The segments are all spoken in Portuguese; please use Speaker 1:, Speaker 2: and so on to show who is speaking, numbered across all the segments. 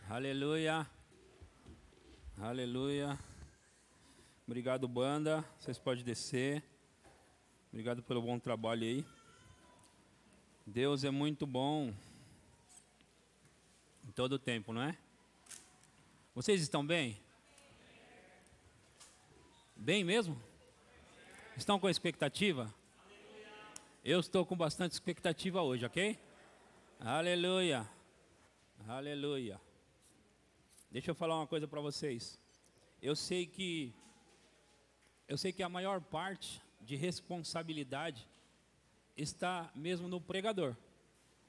Speaker 1: Aleluia. Aleluia. Obrigado, banda. Vocês podem descer. Obrigado pelo bom trabalho aí. Deus é muito bom em todo o tempo, não é? Vocês estão bem? Bem mesmo? Estão com expectativa? Eu estou com bastante expectativa hoje, ok? Aleluia. Aleluia. Deixa eu falar uma coisa para vocês. Eu sei que a maior parte de responsabilidade está mesmo no pregador,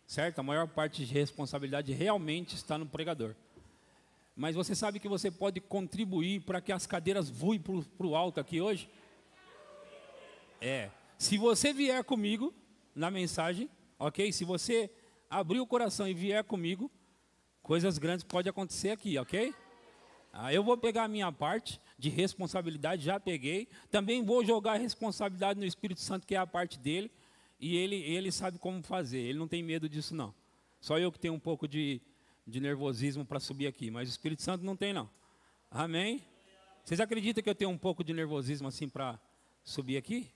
Speaker 1: certo? A maior parte de responsabilidade realmente está no pregador. Mas você sabe que você pode contribuir para que as cadeiras voem para o alto aqui hoje? Se você vier comigo na mensagem, ok? Se você abrir o coração e vier comigo, coisas grandes podem acontecer aqui, ok? Eu vou pegar a minha parte de responsabilidade, já peguei. Também vou jogar a responsabilidade no Espírito Santo, que é a parte dele. E ele sabe como fazer, ele não tem medo disso não. Só eu que tenho um pouco de nervosismo para subir aqui, mas o Espírito Santo não tem não. Amém? Vocês acreditam que eu tenho um pouco de nervosismo assim para subir aqui?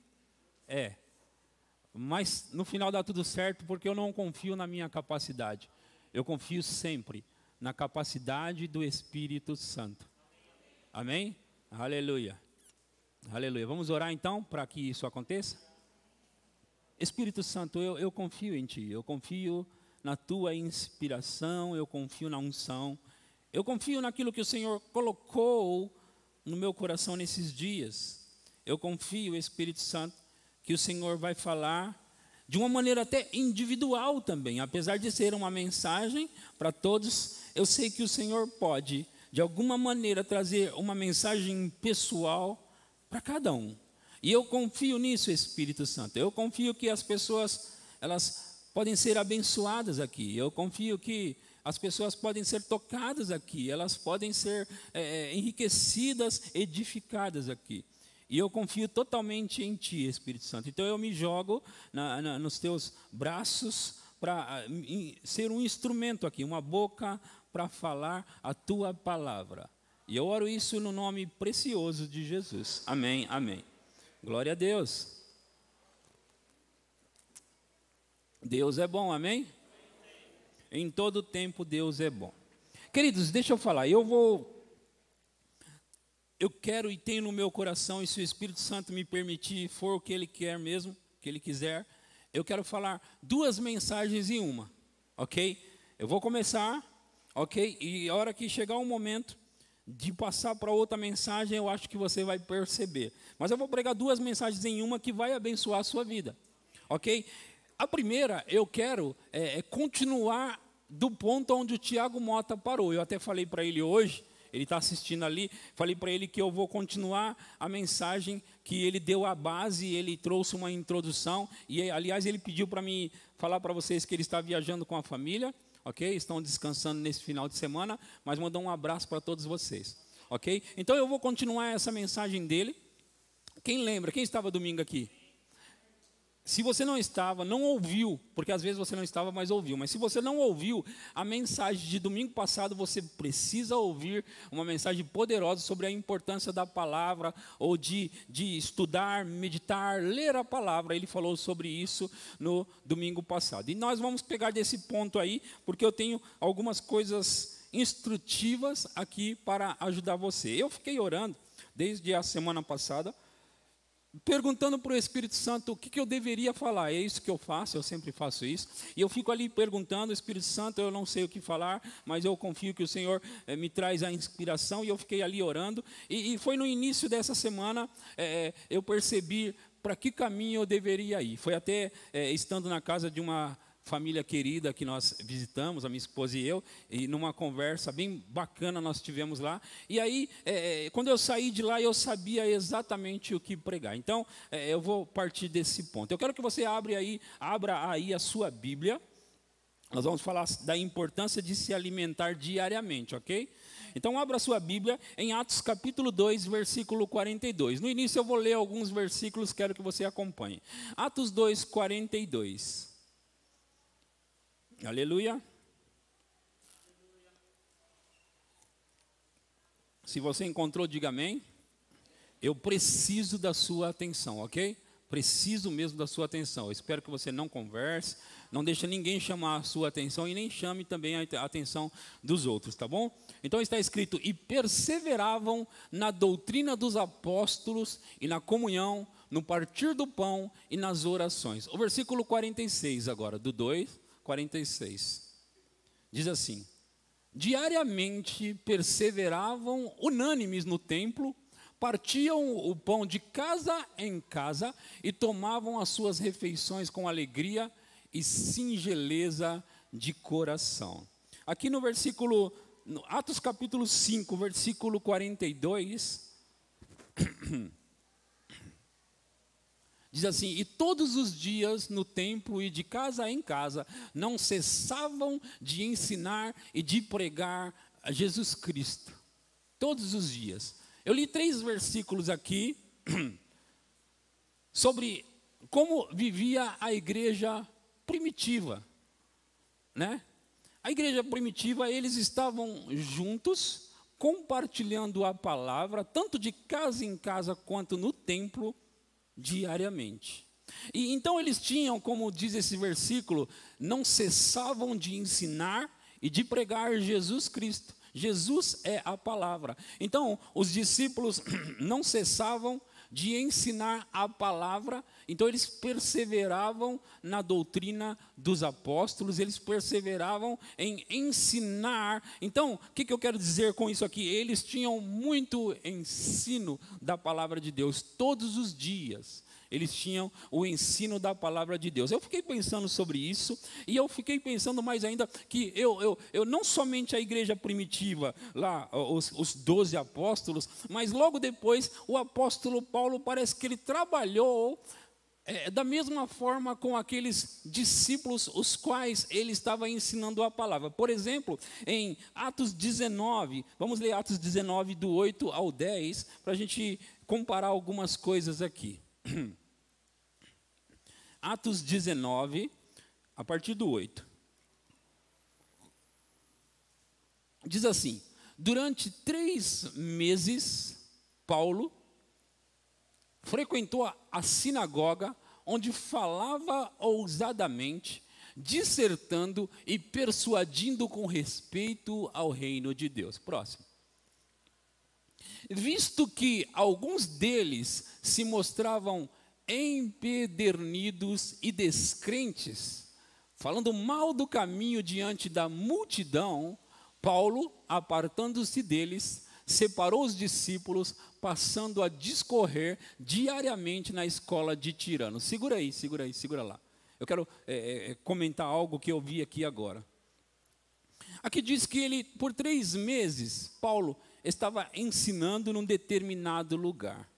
Speaker 1: Mas no final dá tudo certo, porque eu não confio na minha capacidade. Eu confio sempre na capacidade do Espírito Santo. Amém? Aleluia. Aleluia. Vamos orar então para que isso aconteça? Espírito Santo, eu confio em Ti. Eu confio na Tua inspiração. Eu confio na unção. Eu confio naquilo que o Senhor colocou no meu coração nesses dias. Eu confio, Espírito Santo, que o Senhor vai falar de uma maneira até individual também, apesar de ser uma mensagem para todos, eu sei que o Senhor pode, de alguma maneira, trazer uma mensagem pessoal para cada um. E eu confio nisso, Espírito Santo. Eu confio que as pessoas, elas podem ser abençoadas aqui. Eu confio que as pessoas podem ser tocadas aqui. Elas podem ser enriquecidas, edificadas aqui. E eu confio totalmente em Ti, Espírito Santo. Então eu me jogo nos Teus braços para ser um instrumento aqui, uma boca para falar a Tua palavra. E eu oro isso no nome precioso de Jesus. Amém, amém. Glória a Deus. Deus é bom, amém? Em todo tempo Deus é bom. Queridos, deixa eu falar, eu quero e tenho no meu coração, e se o Espírito Santo me permitir, for o que Ele quer mesmo, que Ele quiser, eu quero falar duas mensagens em uma, ok? Eu vou começar, ok? E a hora que chegar o momento de passar para outra mensagem, eu acho que você vai perceber. Mas eu vou pregar duas mensagens em uma que vai abençoar a sua vida, ok? A primeira, eu quero continuar do ponto onde o Tiago Mota parou. Eu até falei para ele hoje, ele está assistindo ali, falei para ele que eu vou continuar a mensagem que ele deu a base, ele trouxe uma introdução, e aliás ele pediu para mim falar para vocês que ele está viajando com a família, ok? Estão descansando nesse final de semana, mas mandou um abraço para todos vocês, ok? Então eu vou continuar essa mensagem dele. Quem lembra, quem estava domingo aqui? Se você não estava, não ouviu, porque às vezes você não estava, mas ouviu. Mas se você não ouviu a mensagem de domingo passado, você precisa ouvir uma mensagem poderosa sobre a importância da palavra, ou de estudar, meditar, ler a palavra. Ele falou sobre isso no domingo passado. E nós vamos pegar desse ponto aí, porque eu tenho algumas coisas instrutivas aqui para ajudar você. Eu fiquei orando desde a semana passada, perguntando para o Espírito Santo o que eu deveria falar. É isso que eu faço, eu sempre faço isso. E eu fico ali perguntando, Espírito Santo, eu não sei o que falar, mas eu confio que o Senhor me traz a inspiração. E eu fiquei ali orando. E foi no início dessa semana, eu percebi para que caminho eu deveria ir. Foi até estando na casa de uma família querida que nós visitamos, a minha esposa e eu, e numa conversa bem bacana nós tivemos lá. E aí, quando eu saí de lá, eu sabia exatamente o que pregar. Então, eu vou partir desse ponto. Eu quero que você abra aí a sua Bíblia. Nós vamos falar da importância de se alimentar diariamente, ok? Então, abra a sua Bíblia em Atos capítulo 2, versículo 42. No início eu vou ler alguns versículos, quero que você acompanhe. Atos 2, 42. Aleluia. Se você encontrou, diga amém. Eu preciso da sua atenção, ok? Preciso mesmo da sua atenção. Eu espero que você não converse, não deixe ninguém chamar a sua atenção e nem chame também a atenção dos outros, tá bom? Então está escrito: e perseveravam na doutrina dos apóstolos e na comunhão, no partir do pão e nas orações. O versículo 46 agora, do 2, 46. Diz assim: diariamente perseveravam unânimes no templo, partiam o pão de casa em casa e tomavam as suas refeições com alegria e singeleza de coração. Aqui no versículo, no Atos capítulo 5, versículo 42, diz assim: e todos os dias no templo e de casa em casa não cessavam de ensinar e de pregar a Jesus Cristo. Todos os dias. Eu li 3 versículos aqui sobre como vivia a igreja primitiva, né? A igreja primitiva, eles estavam juntos, compartilhando a palavra, tanto de casa em casa quanto no templo, diariamente. E então eles tinham, como diz esse versículo, não cessavam de ensinar e de pregar Jesus Cristo. Jesus é a palavra. Então, os discípulos não cessavam de ensinar a palavra, então eles perseveravam na doutrina dos apóstolos, eles perseveravam em ensinar. Então, o que eu quero dizer com isso aqui? Eles tinham muito ensino da palavra de Deus, todos os dias. Eles tinham o ensino da palavra de Deus. Eu fiquei pensando sobre isso, e eu fiquei pensando mais ainda que eu não somente a igreja primitiva, lá os 12 apóstolos, mas logo depois o apóstolo Paulo parece que ele trabalhou da mesma forma com aqueles discípulos os quais ele estava ensinando a palavra. Por exemplo, em Atos 19, vamos ler Atos 19 do 8 ao 10, para a gente comparar algumas coisas aqui. Atos 19, a partir do 8. Diz assim: durante 3 meses, Paulo frequentou a sinagoga, onde falava ousadamente, dissertando e persuadindo com respeito ao reino de Deus. Próximo. Visto que alguns deles se mostravam empedernidos e descrentes, falando mal do caminho diante da multidão, Paulo, apartando-se deles, separou os discípulos, passando a discorrer diariamente na escola de Tirano. Segura lá. Eu quero comentar algo que eu vi aqui agora. Aqui diz que ele, por 3 meses, Paulo estava ensinando num determinado lugar.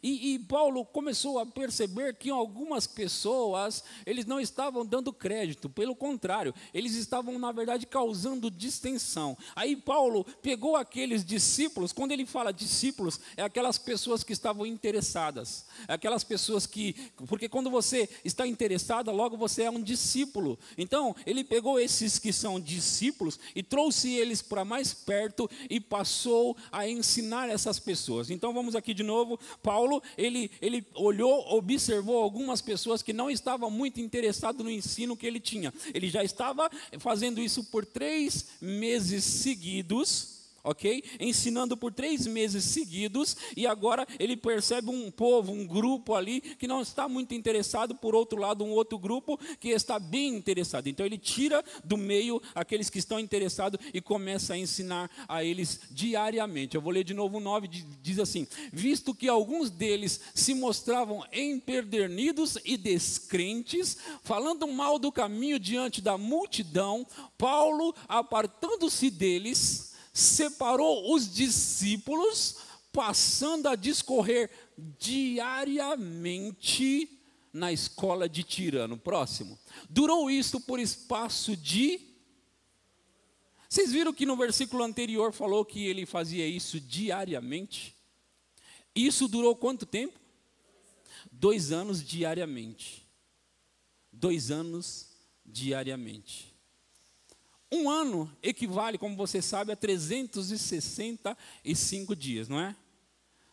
Speaker 1: E Paulo começou a perceber que algumas pessoas, eles não estavam dando crédito, pelo contrário, eles estavam, na verdade, causando distensão. Aí Paulo pegou aqueles discípulos, quando ele fala discípulos, é aquelas pessoas que estavam interessadas, é aquelas pessoas que, porque quando você está interessado, logo você é um discípulo. Então, ele pegou esses que são discípulos e trouxe eles para mais perto e passou a ensinar essas pessoas. Então, vamos aqui de novo. Paulo, ele olhou, observou algumas pessoas que não estavam muito interessadas no ensino que ele tinha. Ele já estava fazendo isso por 3 meses seguidos, ok? Ensinando por 3 meses seguidos, e agora ele percebe um povo, um grupo ali, que não está muito interessado, por outro lado, um outro grupo que está bem interessado. Então ele tira do meio aqueles que estão interessados e começa a ensinar a eles diariamente. Eu vou ler de novo o 9, diz assim: visto que alguns deles se mostravam empedernidos e descrentes, falando mal do caminho diante da multidão, Paulo, apartando-se deles, separou os discípulos, passando a discorrer diariamente na escola de Tirano. Próximo. Durou isso por espaço de... Vocês viram que no versículo anterior falou que ele fazia isso diariamente? Isso durou quanto tempo? 2 anos diariamente. 2 anos diariamente. Um ano equivale, como você sabe, a 365 dias, não é?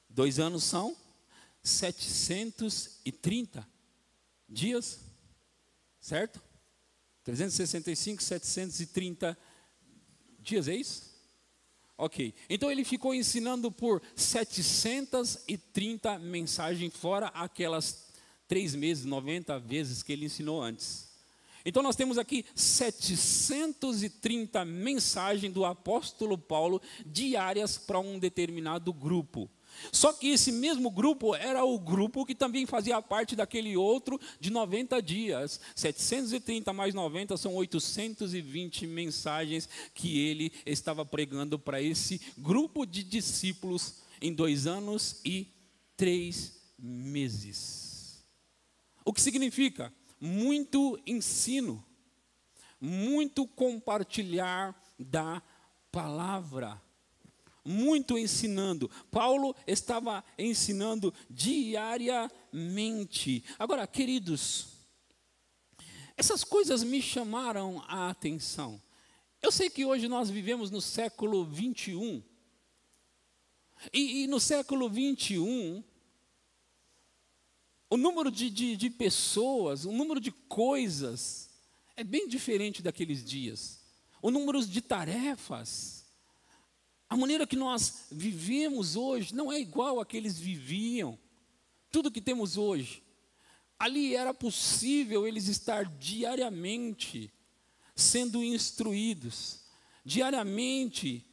Speaker 1: 2 anos são 730 dias, certo? 365, 730 dias, é isso? Ok, então ele ficou ensinando por 730 mensagens, fora aquelas 3 meses, 90 vezes que ele ensinou antes. Então nós temos aqui 730 mensagens do apóstolo Paulo diárias para um determinado grupo. Só que esse mesmo grupo era o grupo que também fazia parte daquele outro de 90 dias. 730 mais 90 são 820 mensagens que ele estava pregando para esse grupo de discípulos em 2 anos e 3 meses. O que significa? Muito ensino, muito compartilhar da palavra, muito ensinando. Paulo estava ensinando diariamente. Agora, queridos, essas coisas me chamaram a atenção. Eu sei que hoje nós vivemos no século 21, e no século 21, o número de pessoas, o número de coisas é bem diferente daqueles dias. O número de tarefas, a maneira que nós vivemos hoje não é igual a que eles viviam. Tudo que temos hoje. Ali era possível eles estar diariamente sendo instruídos, diariamente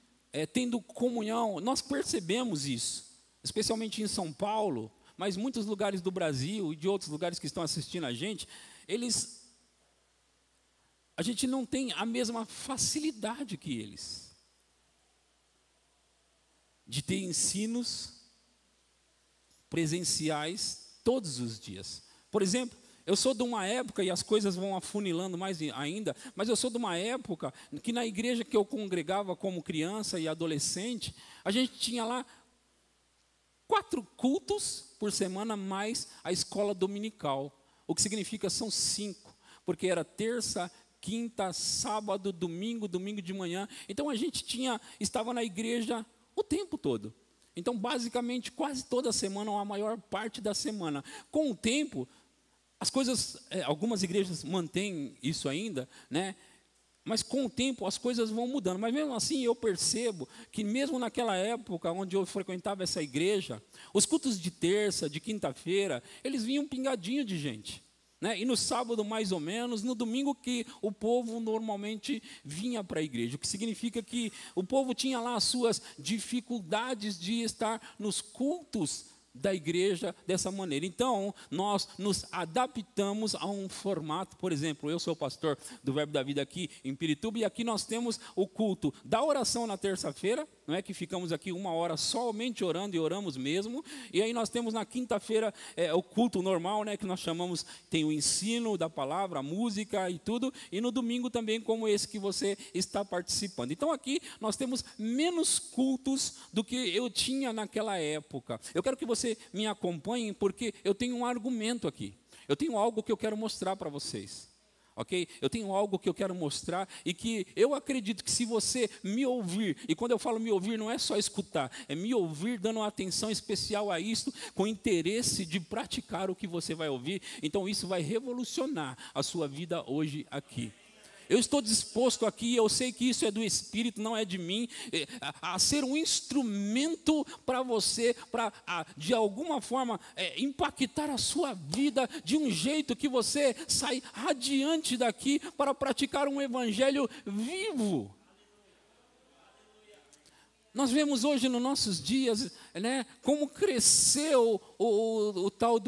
Speaker 1: tendo comunhão. Nós percebemos isso, especialmente em São Paulo, mas muitos lugares do Brasil e de outros lugares que estão assistindo a gente gente não tem a mesma facilidade que eles de ter ensinos presenciais todos os dias. Por exemplo, eu sou de uma época, e as coisas vão afunilando mais ainda, mas eu sou de uma época que na igreja que eu congregava como criança e adolescente, a gente tinha lá 4 cultos por semana, mais a escola dominical. O que significa são 5, porque era terça, quinta, sábado, domingo de manhã. Então a gente estava na igreja o tempo todo. Então basicamente quase toda semana, ou a maior parte da semana. Com o tempo, as coisas, algumas igrejas mantêm isso ainda, né? Mas com o tempo as coisas vão mudando. Mas mesmo assim eu percebo que mesmo naquela época onde eu frequentava essa igreja, os cultos de terça, de quinta-feira, eles vinham pingadinho de gente, né? E no sábado mais ou menos, no domingo que o povo normalmente vinha para a igreja. O que significa que o povo tinha lá as suas dificuldades de estar nos cultos da igreja dessa maneira. Então, nós nos adaptamos a um formato. Por exemplo, eu sou pastor do Verbo da Vida aqui em Pirituba, e aqui nós temos o culto da oração na terça-feira, não é que ficamos aqui 1 hora somente orando, e oramos mesmo. E aí nós temos na quinta-feira o culto normal, né, que nós chamamos, tem o ensino da palavra, a música e tudo, e no domingo também, como esse que você está participando. Então aqui nós temos menos cultos do que eu tinha naquela época. Eu quero que você me acompanhe, porque eu tenho um argumento aqui. Eu tenho algo que eu quero mostrar para vocês. Ok? Eu tenho algo que eu quero mostrar, e que eu acredito que se você me ouvir, e quando eu falo me ouvir, não é só escutar, é me ouvir dando uma atenção especial a isto, com interesse de praticar o que você vai ouvir, então isso vai revolucionar a sua vida hoje aqui. Eu estou disposto aqui, eu sei que isso é do Espírito, não é de mim, a ser um instrumento para você, para de alguma forma impactar a sua vida de um jeito que você sai radiante daqui para praticar um evangelho vivo. Nós vemos hoje nos nossos dias, né, como cresceu o tal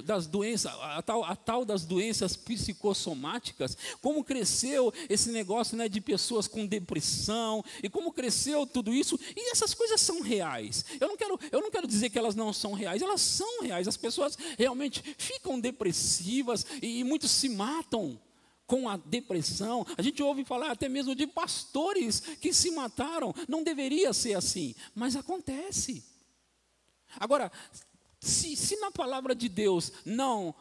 Speaker 1: das doenças, a tal das doenças psicossomáticas, como cresceu esse negócio, né, de pessoas com depressão, e como cresceu tudo isso. E essas coisas são reais. Eu não quero dizer que elas não são reais, elas são reais. As pessoas realmente ficam depressivas, e muitos se matam com a depressão. A gente ouve falar até mesmo de pastores que se mataram. Não deveria ser assim, mas acontece. Agora, se na palavra de Deus não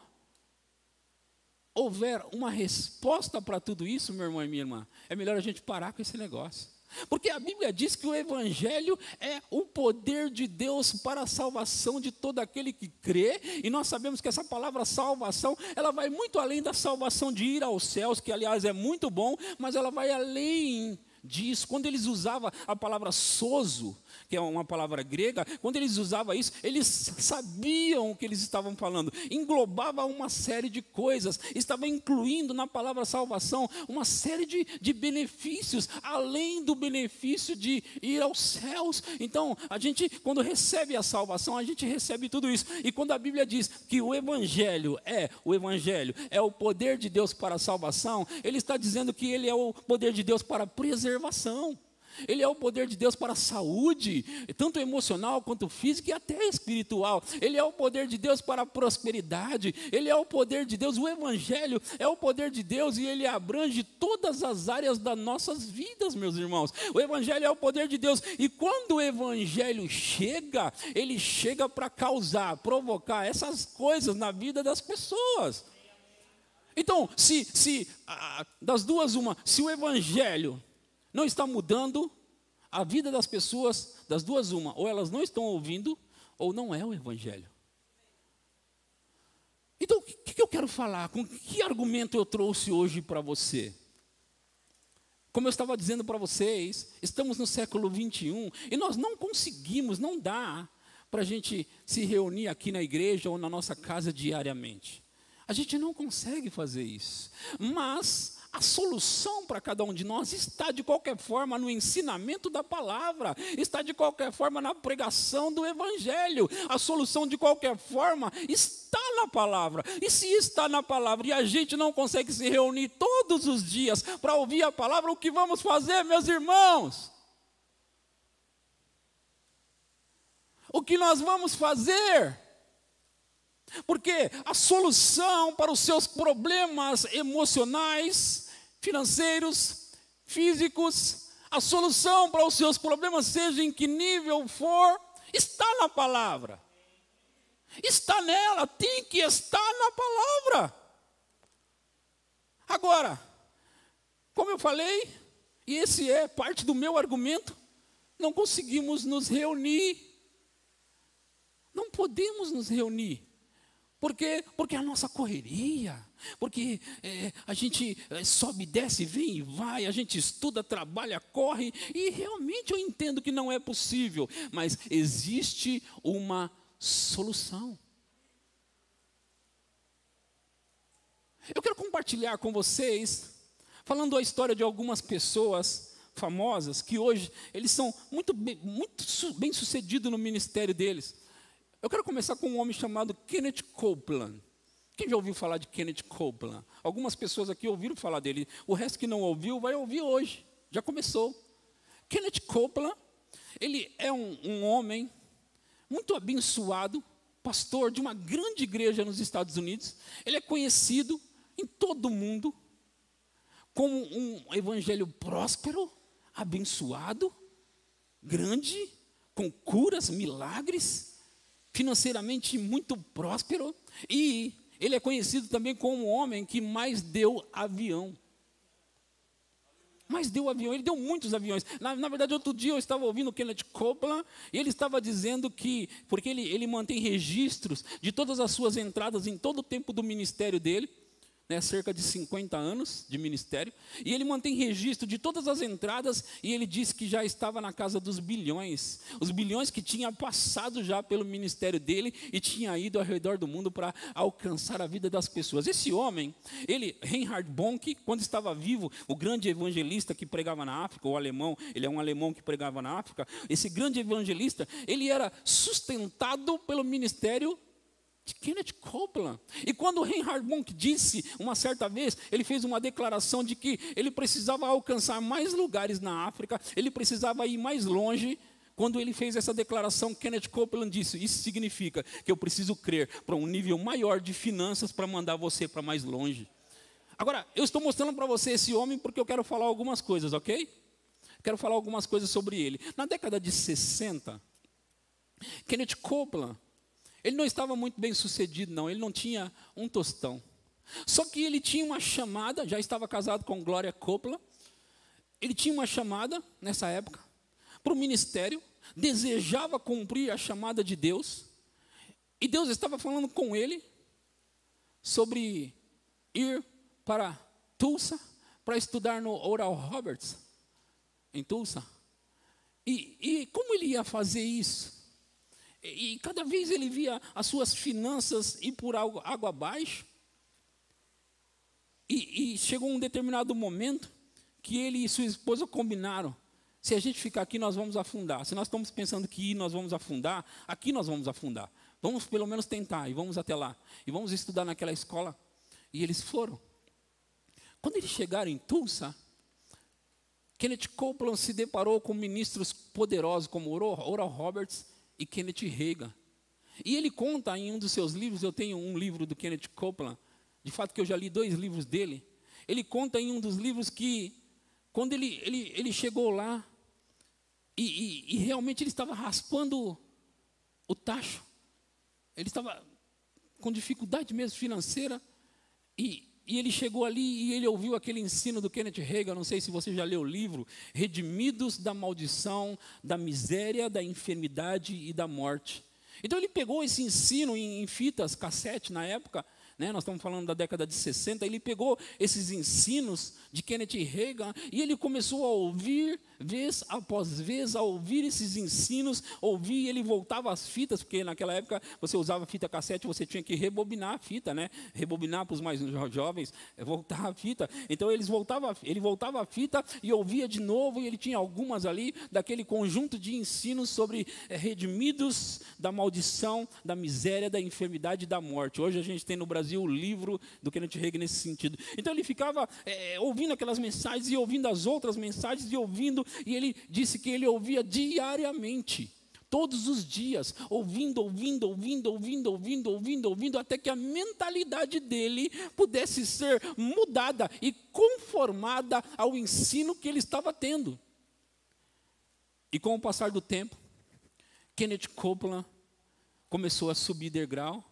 Speaker 1: houver uma resposta para tudo isso, meu irmão e minha irmã, é melhor a gente parar com esse negócio. Porque a Bíblia diz que o Evangelho é o poder de Deus para a salvação de todo aquele que crê, e nós sabemos que essa palavra salvação, ela vai muito além da salvação de ir aos céus, que aliás é muito bom, mas ela vai além disso. Quando eles usavam a palavra sozo, que é uma palavra grega, quando eles usavam isso, eles sabiam o que eles estavam falando, englobava uma série de coisas, estava incluindo na palavra salvação uma série de benefícios, além do benefício de ir aos céus. Então, a gente, quando recebe a salvação, a gente recebe tudo isso, e quando a Bíblia diz que o Evangelho é o poder de Deus para a salvação, ele está dizendo que ele é o poder de Deus para a preservação. Ele é o poder de Deus para a saúde, tanto emocional quanto física e até espiritual. Ele é o poder de Deus para a prosperidade. Ele é o poder de Deus. O Evangelho é o poder de Deus e ele abrange todas as áreas das nossas vidas, meus irmãos. O Evangelho é o poder de Deus. E quando o Evangelho chega, ele chega para causar, provocar essas coisas na vida das pessoas. Então, das duas uma, se o Evangelho não está mudando a vida das pessoas, das duas uma, ou elas não estão ouvindo, ou não é o Evangelho. Então, o que eu quero falar? Com que argumento eu trouxe hoje para você? Como eu estava dizendo para vocês, estamos no século 21, e nós não conseguimos, não dá para a gente se reunir aqui na igreja ou na nossa casa diariamente. A gente não consegue fazer isso, mas a solução para cada um de nós está de qualquer forma no ensinamento da palavra, está de qualquer forma na pregação do Evangelho. A solução de qualquer forma está na palavra. E se está na palavra e a gente não consegue se reunir todos os dias para ouvir a palavra, o que vamos fazer, meus irmãos? O que nós vamos fazer? Porque a solução para os seus problemas emocionais, financeiros, físicos, a solução para os seus problemas, seja em que nível for, está na palavra. Está nela, tem que estar na palavra. Agora, como eu falei, e esse é parte do meu argumento, não conseguimos nos reunir. Não podemos nos reunir. Por quê? Porque a nossa correria, porque a gente sobe, desce, vem e vai, a gente estuda, trabalha, corre, e realmente eu entendo que não é possível, mas existe uma solução. Eu quero compartilhar com vocês, falando a história de algumas pessoas famosas, que hoje eles são muito bem sucedidos no ministério deles. Eu quero começar com um homem chamado Kenneth Copeland. Quem já ouviu falar de Kenneth Copeland? Algumas pessoas aqui ouviram falar dele. O resto que não ouviu, vai ouvir hoje. Já começou. Kenneth Copeland, ele é um homem muito abençoado, pastor de uma grande igreja nos Estados Unidos. Ele é conhecido em todo o mundo como um evangelho próspero, abençoado, grande, com curas, milagres, financeiramente muito próspero, e ele é conhecido também como o homem que mais deu avião. Ele deu muitos aviões. Na verdade, outro dia eu estava ouvindo o Kenneth Copeland, e ele estava dizendo que, porque ele mantém registros de todas as suas entradas em todo o tempo do ministério dele, cerca de 50 anos de ministério, e ele mantém registro de todas as entradas, e ele disse que já estava na casa dos bilhões, os bilhões que tinha passado já pelo ministério dele, e tinha ido ao redor do mundo para alcançar a vida das pessoas. Esse homem, Reinhard Bonk, quando estava vivo, o grande evangelista que pregava na África, o alemão, ele é um alemão que pregava na África, esse grande evangelista, ele era sustentado pelo ministério de Kenneth Copeland. E quando Reinhard Bonk disse, uma certa vez, ele fez uma declaração de que ele precisava alcançar mais lugares na África, ele precisava ir mais longe. Quando ele fez essa declaração, Kenneth Copeland disse, isso significa que eu preciso crer para um nível maior de finanças para mandar você para mais longe. Agora, eu estou mostrando para você esse homem porque eu quero falar algumas coisas, ok? Quero falar algumas coisas sobre ele. Na década de 60, Kenneth Copeland, ele não estava muito bem sucedido, não. Ele não tinha um tostão. Só que ele tinha uma chamada, já estava casado com Gloria Copeland, ele tinha uma chamada, nessa época, para o ministério, desejava cumprir a chamada de Deus, e Deus estava falando com ele sobre ir para Tulsa, para estudar no Oral Roberts, em Tulsa. E como ele ia fazer isso? E cada vez ele via as suas finanças ir por água abaixo, e chegou um determinado momento que ele e sua esposa combinaram: se a gente ficar aqui, nós vamos afundar. Se nós estamos pensando que nós vamos afundar, aqui nós vamos afundar. Vamos pelo menos tentar, e vamos até lá. E vamos estudar naquela escola. E eles foram. Quando eles chegaram em Tulsa, Kenneth Copeland se deparou com ministros poderosos como Oral Roberts e Kenneth Hagin. E ele conta em um dos seus livros, eu tenho um livro do Kenneth Copeland, de fato que eu já li 2 livros dele. Ele conta em um dos livros que, quando ele chegou lá, e realmente ele estava raspando o tacho, ele estava com dificuldade mesmo financeira, e ele chegou ali e ele ouviu aquele ensino do Kenneth Hagin, não sei se você já leu o livro, Redimidos da Maldição, da Miséria, da Enfermidade e da Morte. Então ele pegou esse ensino em fitas, cassete na época, né, nós estamos falando da década de 60, ele pegou esses ensinos de Kenneth Hagin e ele começou a ouvir, vez após vez, a ouvir esses ensinos, ouvir, e ele voltava as fitas, porque naquela época você usava fita cassete, você tinha que rebobinar a fita, né? Rebobinar para os mais jovens, voltar a fita. Então ele voltava a fita e ouvia de novo, e ele tinha algumas ali, daquele conjunto de ensinos sobre redimidos da maldição, da miséria, da enfermidade e da morte. Hoje a gente tem no Brasil o livro do Kenneth Hagin nesse sentido. Então ele ficava ouvindo aquelas mensagens e ouvindo as outras mensagens e ele disse que ele ouvia diariamente, todos os dias, ouvindo, até que a mentalidade dele pudesse ser mudada e conformada ao ensino que ele estava tendo. E com o passar do tempo, Kenneth Copeland começou a subir degrau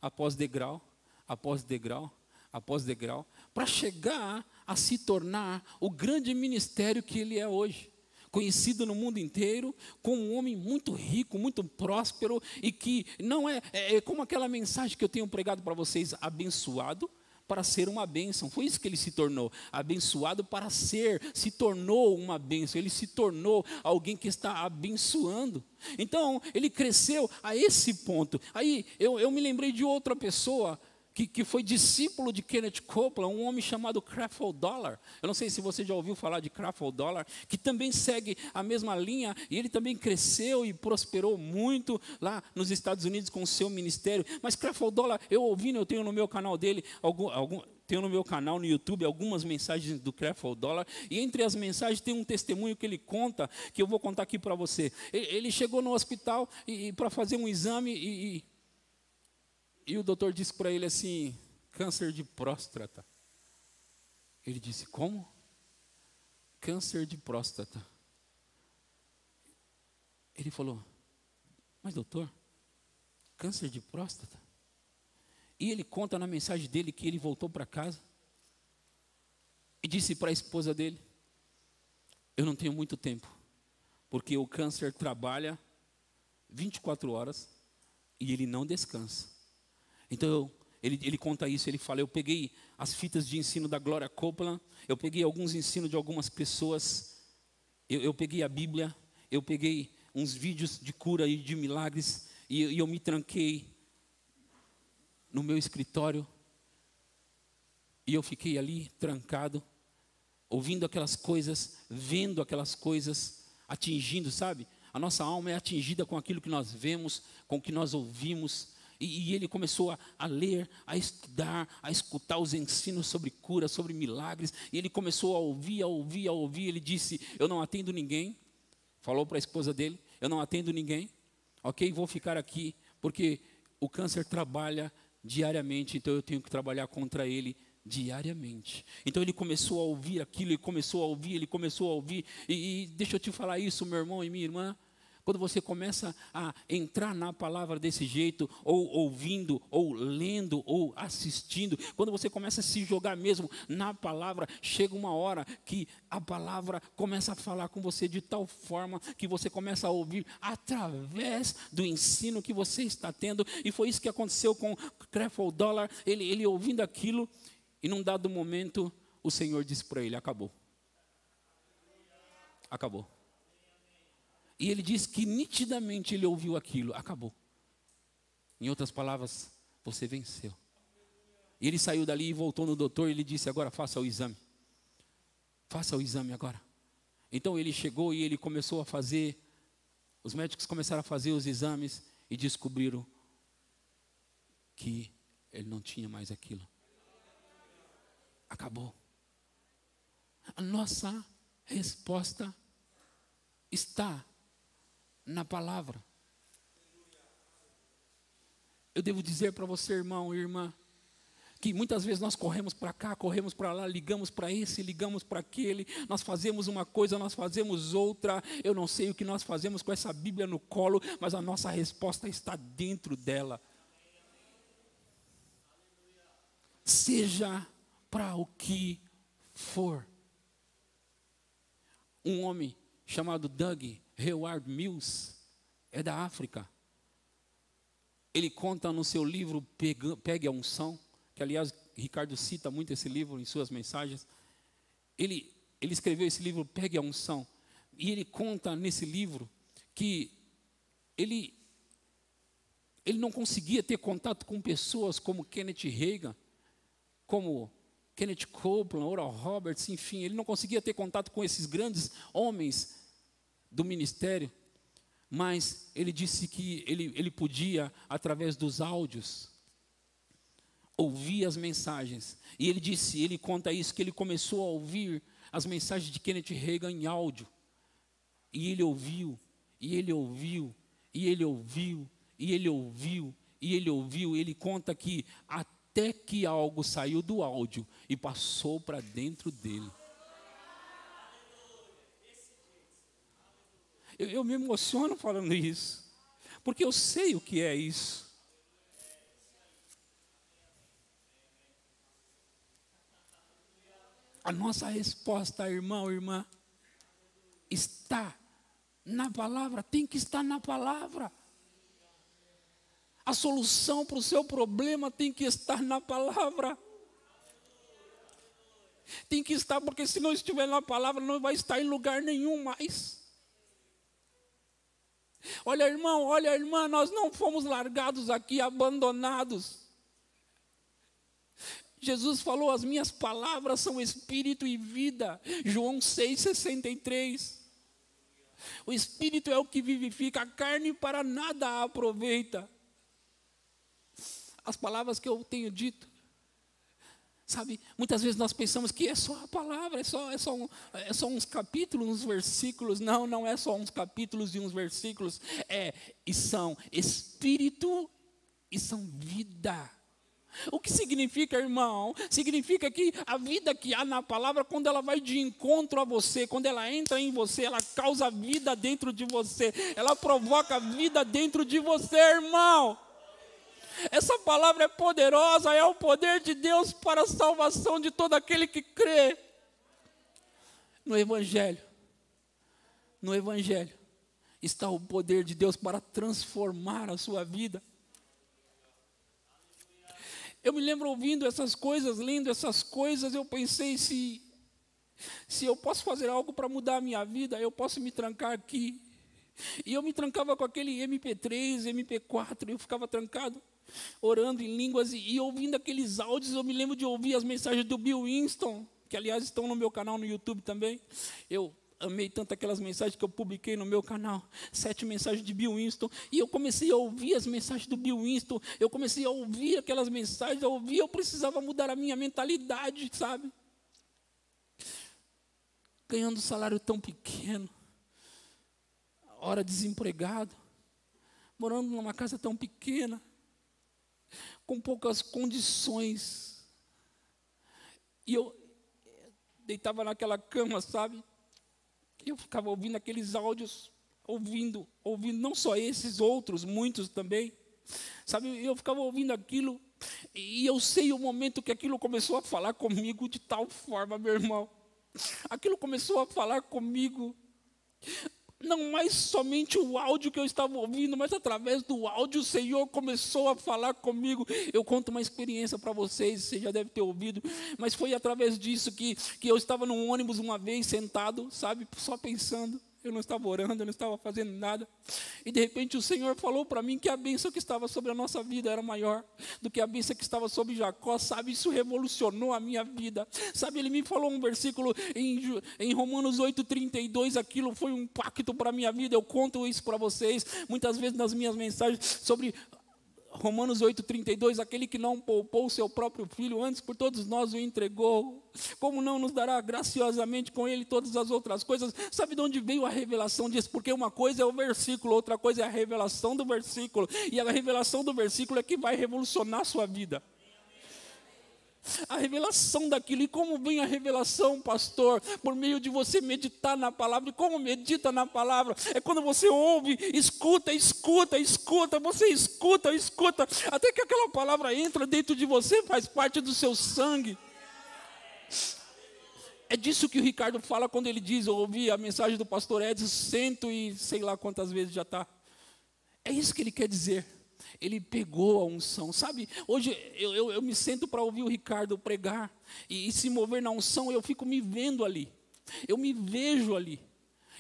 Speaker 1: após degrau, após degrau, após degrau, para chegar a se tornar o grande ministério que ele é hoje. Conhecido no mundo inteiro, como um homem muito rico, muito próspero, e que não é como aquela mensagem que eu tenho pregado para vocês, abençoado para ser uma bênção. Foi isso que ele se tornou, abençoado para se tornou uma bênção, ele se tornou alguém que está abençoando. Então, ele cresceu a esse ponto. Aí, eu me lembrei de outra pessoa, que foi discípulo de Kenneth Copeland, um homem chamado Creflo Dollar. Eu não sei se você já ouviu falar de Creflo Dollar, que também segue a mesma linha, e ele também cresceu e prosperou muito lá nos Estados Unidos com o seu ministério. Mas Creflo Dollar, eu tenho no meu canal dele, tenho no meu canal no YouTube algumas mensagens do Creflo Dollar, e entre as mensagens tem um testemunho que ele conta, que eu vou contar aqui para você. Ele chegou no hospital para fazer um exame, e o doutor disse para ele assim: câncer de próstata. Ele disse: como? Câncer de próstata. Ele falou: mas doutor, câncer de próstata? E ele conta na mensagem dele que ele voltou para casa e disse para a esposa dele: eu não tenho muito tempo, porque o câncer trabalha 24 horas e ele não descansa. Então, ele conta isso, ele fala: eu peguei as fitas de ensino da Gloria Copeland, eu peguei alguns ensinos de algumas pessoas, eu peguei a Bíblia, eu peguei uns vídeos de cura e de milagres, e eu me tranquei no meu escritório, e eu fiquei ali trancado, ouvindo aquelas coisas, vendo aquelas coisas, atingindo, sabe? A nossa alma é atingida com aquilo que nós vemos, com o que nós ouvimos. E ele começou a ler, a estudar, a escutar os ensinos sobre cura, sobre milagres. E ele começou a ouvir. Ele disse: eu não atendo ninguém. Falou para a esposa dele: eu não atendo ninguém. Ok, vou ficar aqui, porque o câncer trabalha diariamente, então eu tenho que trabalhar contra ele diariamente. Então ele começou a ouvir aquilo, ele começou a ouvir. E deixa eu te falar isso, meu irmão e minha irmã. Quando você começa a entrar na palavra desse jeito, ou ouvindo, ou lendo, ou assistindo, quando você começa a se jogar mesmo na palavra, chega uma hora que a palavra começa a falar com você de tal forma que você começa a ouvir através do ensino que você está tendo. E foi isso que aconteceu com Creflo Dollar, ele ouvindo aquilo, e num dado momento o Senhor disse para ele: acabou. Acabou. E ele diz que nitidamente ele ouviu aquilo, acabou. Em outras palavras, você venceu. E ele saiu dali e voltou no doutor, e ele disse: agora faça o exame. Faça o exame agora. Então ele chegou e ele começou a fazer, os médicos começaram a fazer os exames e descobriram que ele não tinha mais aquilo. Acabou. A nossa resposta está na palavra. Eu devo dizer para você, irmão e irmã, que muitas vezes nós corremos para cá, corremos para lá, ligamos para esse, ligamos para aquele, nós fazemos uma coisa, nós fazemos outra. Eu não sei o que nós fazemos com essa Bíblia no colo, mas a nossa resposta está dentro dela. Seja para o que for. Um homem chamado Doug Howard Mills, é da África. Ele conta no seu livro Pegue a Unção, que aliás Ricardo cita muito esse livro em suas mensagens. Ele escreveu esse livro Pegue a Unção, e ele conta nesse livro que ele não conseguia ter contato com pessoas como Kenneth Hagin, como Kenneth Copeland, Oral Roberts, enfim, ele não conseguia ter contato com esses grandes homens do ministério, mas ele disse que ele podia, através dos áudios, ouvir as mensagens. E ele conta isso, que ele começou a ouvir as mensagens de Kenneth Hagin em áudio. E ele ouviu, e ele ouviu, e ele ouviu, e ele ouviu, e ele ouviu. Ele conta que até que algo saiu do áudio e passou para dentro dele. Eu me emociono falando isso, porque eu sei o que é isso. A nossa resposta, irmão, irmã, está na palavra, tem que estar na palavra. A solução para o seu problema tem que estar na palavra. Tem que estar, porque se não estiver na palavra, não vai estar em lugar nenhum mais. Olha, irmão, olha, irmã, nós não fomos largados aqui, abandonados. Jesus falou: as minhas palavras são espírito e vida. João 6,63. O espírito é o que vivifica, a carne para nada a aproveita. As palavras que eu tenho dito, sabe, muitas vezes nós pensamos que é só a palavra, é só uns capítulos, uns versículos. Não, não é só uns capítulos e uns versículos. E são espírito e são vida. O que significa, irmão? Significa que a vida que há na palavra, quando ela vai de encontro a você, quando ela entra em você, ela causa vida dentro de você, ela provoca vida dentro de você, irmão. Essa palavra é poderosa, é o poder de Deus para a salvação de todo aquele que crê. No Evangelho está o poder de Deus para transformar a sua vida. Eu me lembro ouvindo essas coisas, lendo essas coisas, eu pensei, se eu posso fazer algo para mudar a minha vida, eu posso me trancar aqui. E eu me trancava com aquele MP3, MP4, eu ficava trancado, orando em línguas e ouvindo aqueles áudios. Eu me lembro de ouvir as mensagens do Bill Winston, que aliás estão no meu canal no YouTube também. Eu amei tanto aquelas mensagens que eu publiquei no meu canal, 7 mensagens de Bill Winston, e eu comecei a ouvir as mensagens do Bill Winston, eu comecei a ouvir aquelas mensagens, eu precisava mudar a minha mentalidade, sabe? Ganhando um salário tão pequeno, ora desempregado, morando numa casa tão pequena, com poucas condições, e eu deitava naquela cama, sabe? E eu ficava ouvindo aqueles áudios ouvindo, não só esses, outros, muitos também. Sabe, eu ficava ouvindo aquilo, e eu sei o momento que aquilo começou a falar comigo de tal forma, meu irmão. Aquilo começou a falar comigo, não mais somente o áudio que eu estava ouvindo, mas através do áudio o Senhor começou a falar comigo. Eu conto uma experiência para vocês, você já deve ter ouvido, mas foi através disso que eu estava num ônibus uma vez, sentado, sabe, só pensando. Eu não estava orando, eu não estava fazendo nada. E de repente o Senhor falou para mim que a bênção que estava sobre a nossa vida era maior do que a bênção que estava sobre Jacó. Sabe, isso revolucionou a minha vida. Sabe, Ele me falou um versículo em Romanos 8:32, aquilo foi um pacto para a minha vida. Eu conto isso para vocês, muitas vezes nas minhas mensagens, sobre Romanos 8:32, aquele que não poupou o seu próprio filho, antes por todos nós o entregou, como não nos dará graciosamente com ele todas as outras coisas? Sabe de onde veio a revelação disso? Porque uma coisa é o versículo, outra coisa é a revelação do versículo, e a revelação do versículo é que vai revolucionar a sua vida. A revelação daquilo. E como vem a revelação, pastor? Por meio de você meditar na palavra. E como medita na palavra? É quando você ouve, escuta, você escuta, até que aquela palavra entra dentro de você, faz parte do seu sangue. É disso que o Ricardo fala quando ele diz: eu ouvi a mensagem do pastor Edson 100 e sei lá quantas vezes já está. É isso que ele quer dizer. Ele pegou a unção, sabe? Hoje eu me sento para ouvir o Ricardo pregar e se mover na unção, eu fico me vendo ali. Eu me vejo ali.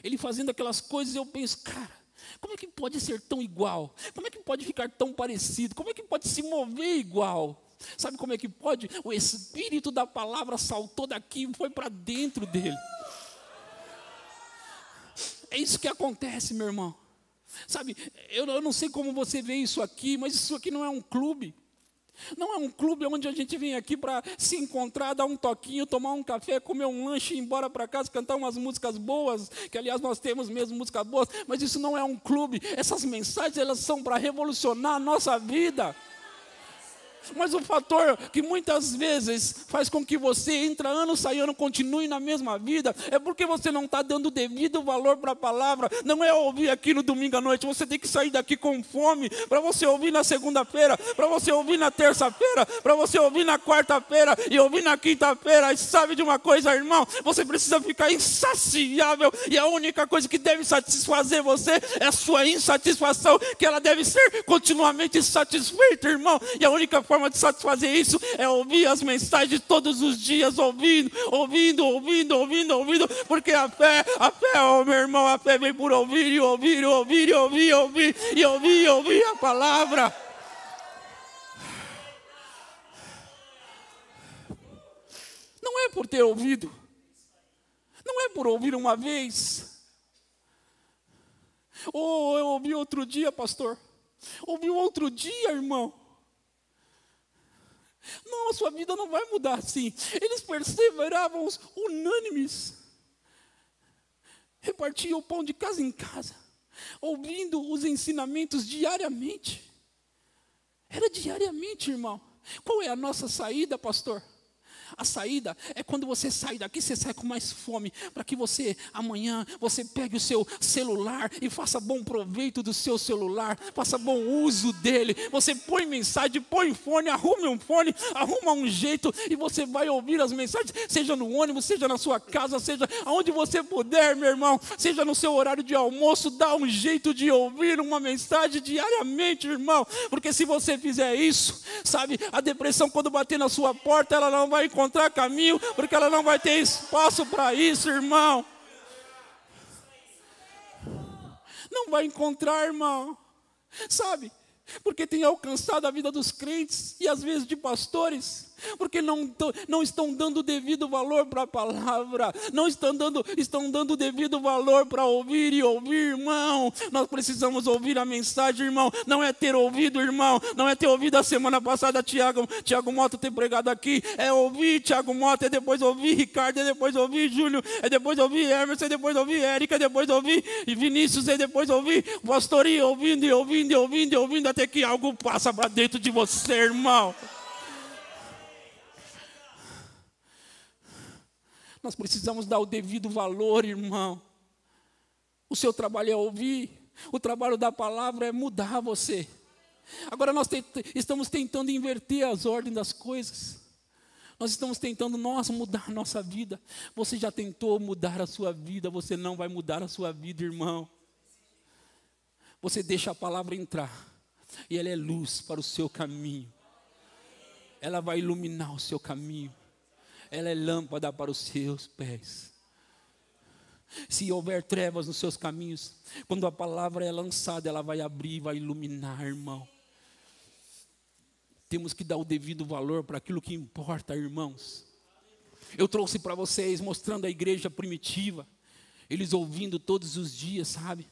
Speaker 1: Ele fazendo aquelas coisas, eu penso, cara, como é que pode ser tão igual? Como é que pode ficar tão parecido? Como é que pode se mover igual? Sabe como é que pode? O Espírito da palavra saltou daqui e foi para dentro dele. É isso que acontece, meu irmão. Sabe, eu não sei como você vê isso aqui, mas isso aqui não é um clube. Não é um clube onde a gente vem aqui para se encontrar, dar um toquinho, tomar um café, comer um lanche, ir embora para casa, cantar umas músicas boas, que aliás nós temos mesmo músicas boas, mas isso não é um clube. Essas mensagens, elas são para revolucionar a nossa vida. Mas o fator que muitas vezes faz com que você entra ano, sai ano, continue na mesma vida, é porque você não está dando devido valor para a palavra. Não é ouvir aqui no domingo à noite, você tem que sair daqui com fome, para você ouvir na segunda-feira, para você ouvir na terça-feira, para você ouvir na quarta-feira e ouvir na quinta-feira. E sabe de uma coisa, irmão? Você precisa ficar insaciável, e a única coisa que deve satisfazer você é a sua insatisfação, que ela deve ser continuamente satisfeita, irmão. E a única forma de satisfazer isso é ouvir as mensagens todos os dias, ouvindo, porque a fé, oh, meu irmão, a fé vem por ouvir a palavra. Não é por ter ouvido, não é por ouvir uma vez. Oh, eu ouvi outro dia, pastor, ouvi outro dia, irmão. Não, a sua vida não vai mudar assim. Eles perseveravam unânimes. Repartiam o pão de casa em casa, ouvindo os ensinamentos diariamente. Era diariamente, irmão. Qual é a nossa saída, pastor? A saída é quando você sai daqui, você sai com mais fome, para que você, amanhã, você pegue o seu celular e faça bom proveito do seu celular, faça bom uso dele. Você põe mensagem, põe fone, arruma um jeito, e você vai ouvir as mensagens, seja no ônibus, seja na sua casa, seja aonde você puder, meu irmão, seja no seu horário de almoço, dá um jeito de ouvir uma mensagem diariamente, irmão, porque se você fizer isso, sabe, a depressão quando bater na sua porta, ela não vai encontrar caminho, porque ela não vai ter espaço para isso, irmão. Não vai encontrar, irmão. Sabe? Porque tem alcançado a vida dos crentes e às vezes de pastores, porque não estão dando devido valor para a palavra, não estão dando devido valor para ouvir e ouvir, irmão. Nós precisamos ouvir a mensagem, irmão. Não é ter ouvido, irmão, não é ter ouvido a semana passada Tiago Mota ter pregado aqui, é ouvir Tiago Mota, é depois ouvir Ricardo, é depois ouvir Júlio, é depois ouvir Emerson, é depois ouvir Érica, é depois ouvir Vinícius, é depois ouvir pastor, e ouvindo até que algo passa para dentro de você, irmão. Nós precisamos dar o devido valor, irmão. O seu trabalho é ouvir. O trabalho da palavra é mudar você. Agora nós estamos tentando inverter as ordens das coisas. Nós estamos tentando, mudar a nossa vida. Você já tentou mudar a sua vida, você não vai mudar a sua vida, irmão. Você deixa a palavra entrar, e ela é luz para o seu caminho. Ela vai iluminar o seu caminho. Ela é lâmpada para os seus pés. Se houver trevas nos seus caminhos, quando a palavra é lançada, ela vai abrir, vai iluminar, irmão. Temos que dar o devido valor para aquilo que importa, irmãos. Eu trouxe para vocês, mostrando a igreja primitiva, eles ouvindo todos os dias, sabe?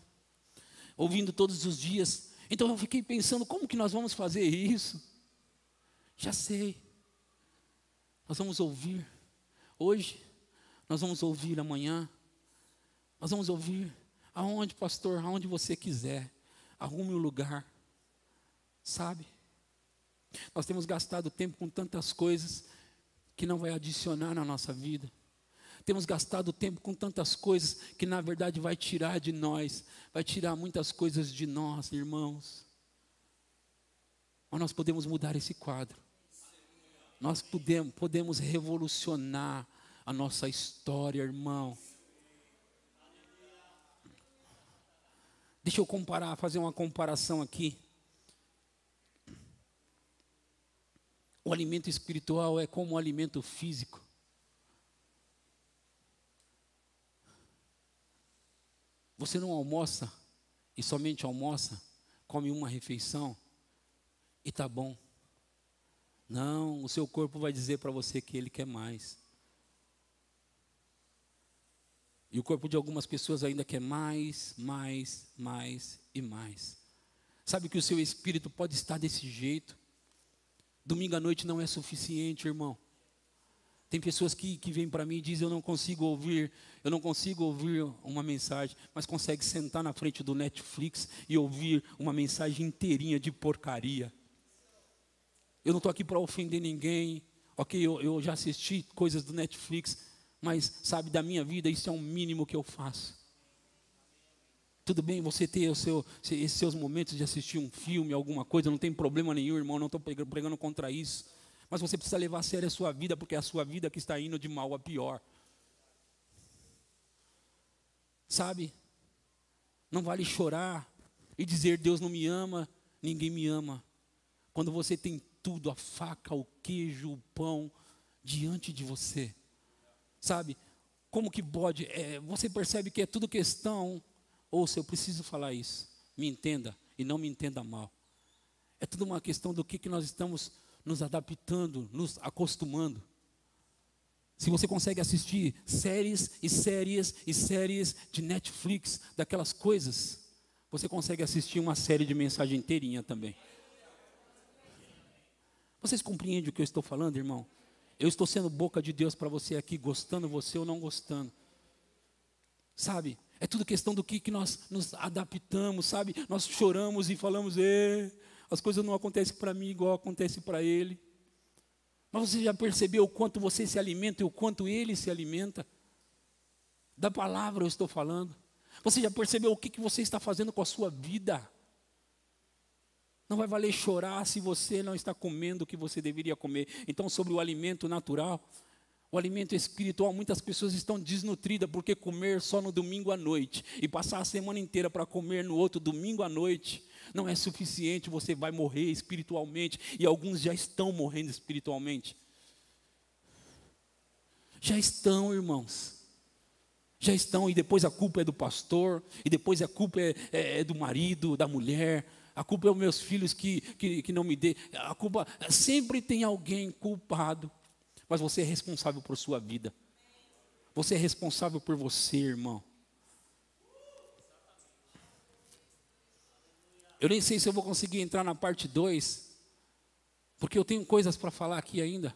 Speaker 1: Ouvindo todos os dias. Então eu fiquei pensando, como que nós vamos fazer isso? Já sei. Nós vamos ouvir hoje, nós vamos ouvir amanhã, nós vamos ouvir aonde, pastor, aonde você quiser. Arrume o lugar, sabe? Nós temos gastado tempo com tantas coisas que não vai adicionar na nossa vida. Temos gastado tempo com tantas coisas que na verdade vai tirar de nós, vai tirar muitas coisas de nós, irmãos. Mas nós podemos mudar esse quadro. Nós podemos revolucionar a nossa história, irmão. Deixa eu fazer uma comparação aqui. O alimento espiritual é como o alimento físico. Você não almoça e somente almoça, come uma refeição e está bom. Não, o seu corpo vai dizer para você que ele quer mais. E o corpo de algumas pessoas ainda quer mais, mais, mais e mais. Sabe que o seu espírito pode estar desse jeito. Domingo à noite não é suficiente, irmão. Tem pessoas que vêm para mim e dizem, eu não consigo ouvir uma mensagem, mas consegue sentar na frente do Netflix e ouvir uma mensagem inteirinha de porcaria. Eu não estou aqui para ofender ninguém, ok, eu já assisti coisas do Netflix, mas sabe, da minha vida isso é o mínimo que eu faço. Tudo bem você ter esses seus momentos de assistir um filme, alguma coisa, não tem problema nenhum, irmão, não estou pregando contra isso. Mas você precisa levar a sério a sua vida, porque é a sua vida que está indo de mal a pior. Sabe? Não vale chorar e dizer Deus não me ama, ninguém me ama. Quando você tem tudo, a faca, o queijo, o pão, diante de você. Sabe? Como que pode? Você percebe que é tudo questão. Ouça, eu preciso falar isso. Me entenda e não me entenda mal. É tudo uma questão do que nós estamos nos adaptando, nos acostumando. Se você consegue assistir séries e séries e séries de Netflix, daquelas coisas, você consegue assistir uma série de mensagem inteirinha também. Vocês compreendem o que eu estou falando, irmão? Eu estou sendo boca de Deus para você aqui, gostando você ou não gostando. Sabe? É tudo questão do que nós nos adaptamos, sabe? Nós choramos e falamos, as coisas não acontecem para mim igual acontece para ele. Mas você já percebeu o quanto você se alimenta e o quanto ele se alimenta? Da palavra eu estou falando. Você já percebeu o que você está fazendo com a sua vida? Não vai valer chorar se você não está comendo o que você deveria comer. Então, sobre o alimento natural, o alimento espiritual, muitas pessoas estão desnutridas porque comer só no domingo à noite e passar a semana inteira para comer no outro domingo à noite não é suficiente, você vai morrer espiritualmente e alguns já estão morrendo espiritualmente. Já estão, irmãos. Já estão, e depois a culpa é do pastor, e depois a culpa é do marido, da mulher, a culpa é dos meus filhos que não me dê. A culpa, sempre tem alguém culpado. Mas você é responsável por sua vida. Você é responsável por você, irmão. Eu nem sei se eu vou conseguir entrar na parte 2, porque eu tenho coisas para falar aqui ainda.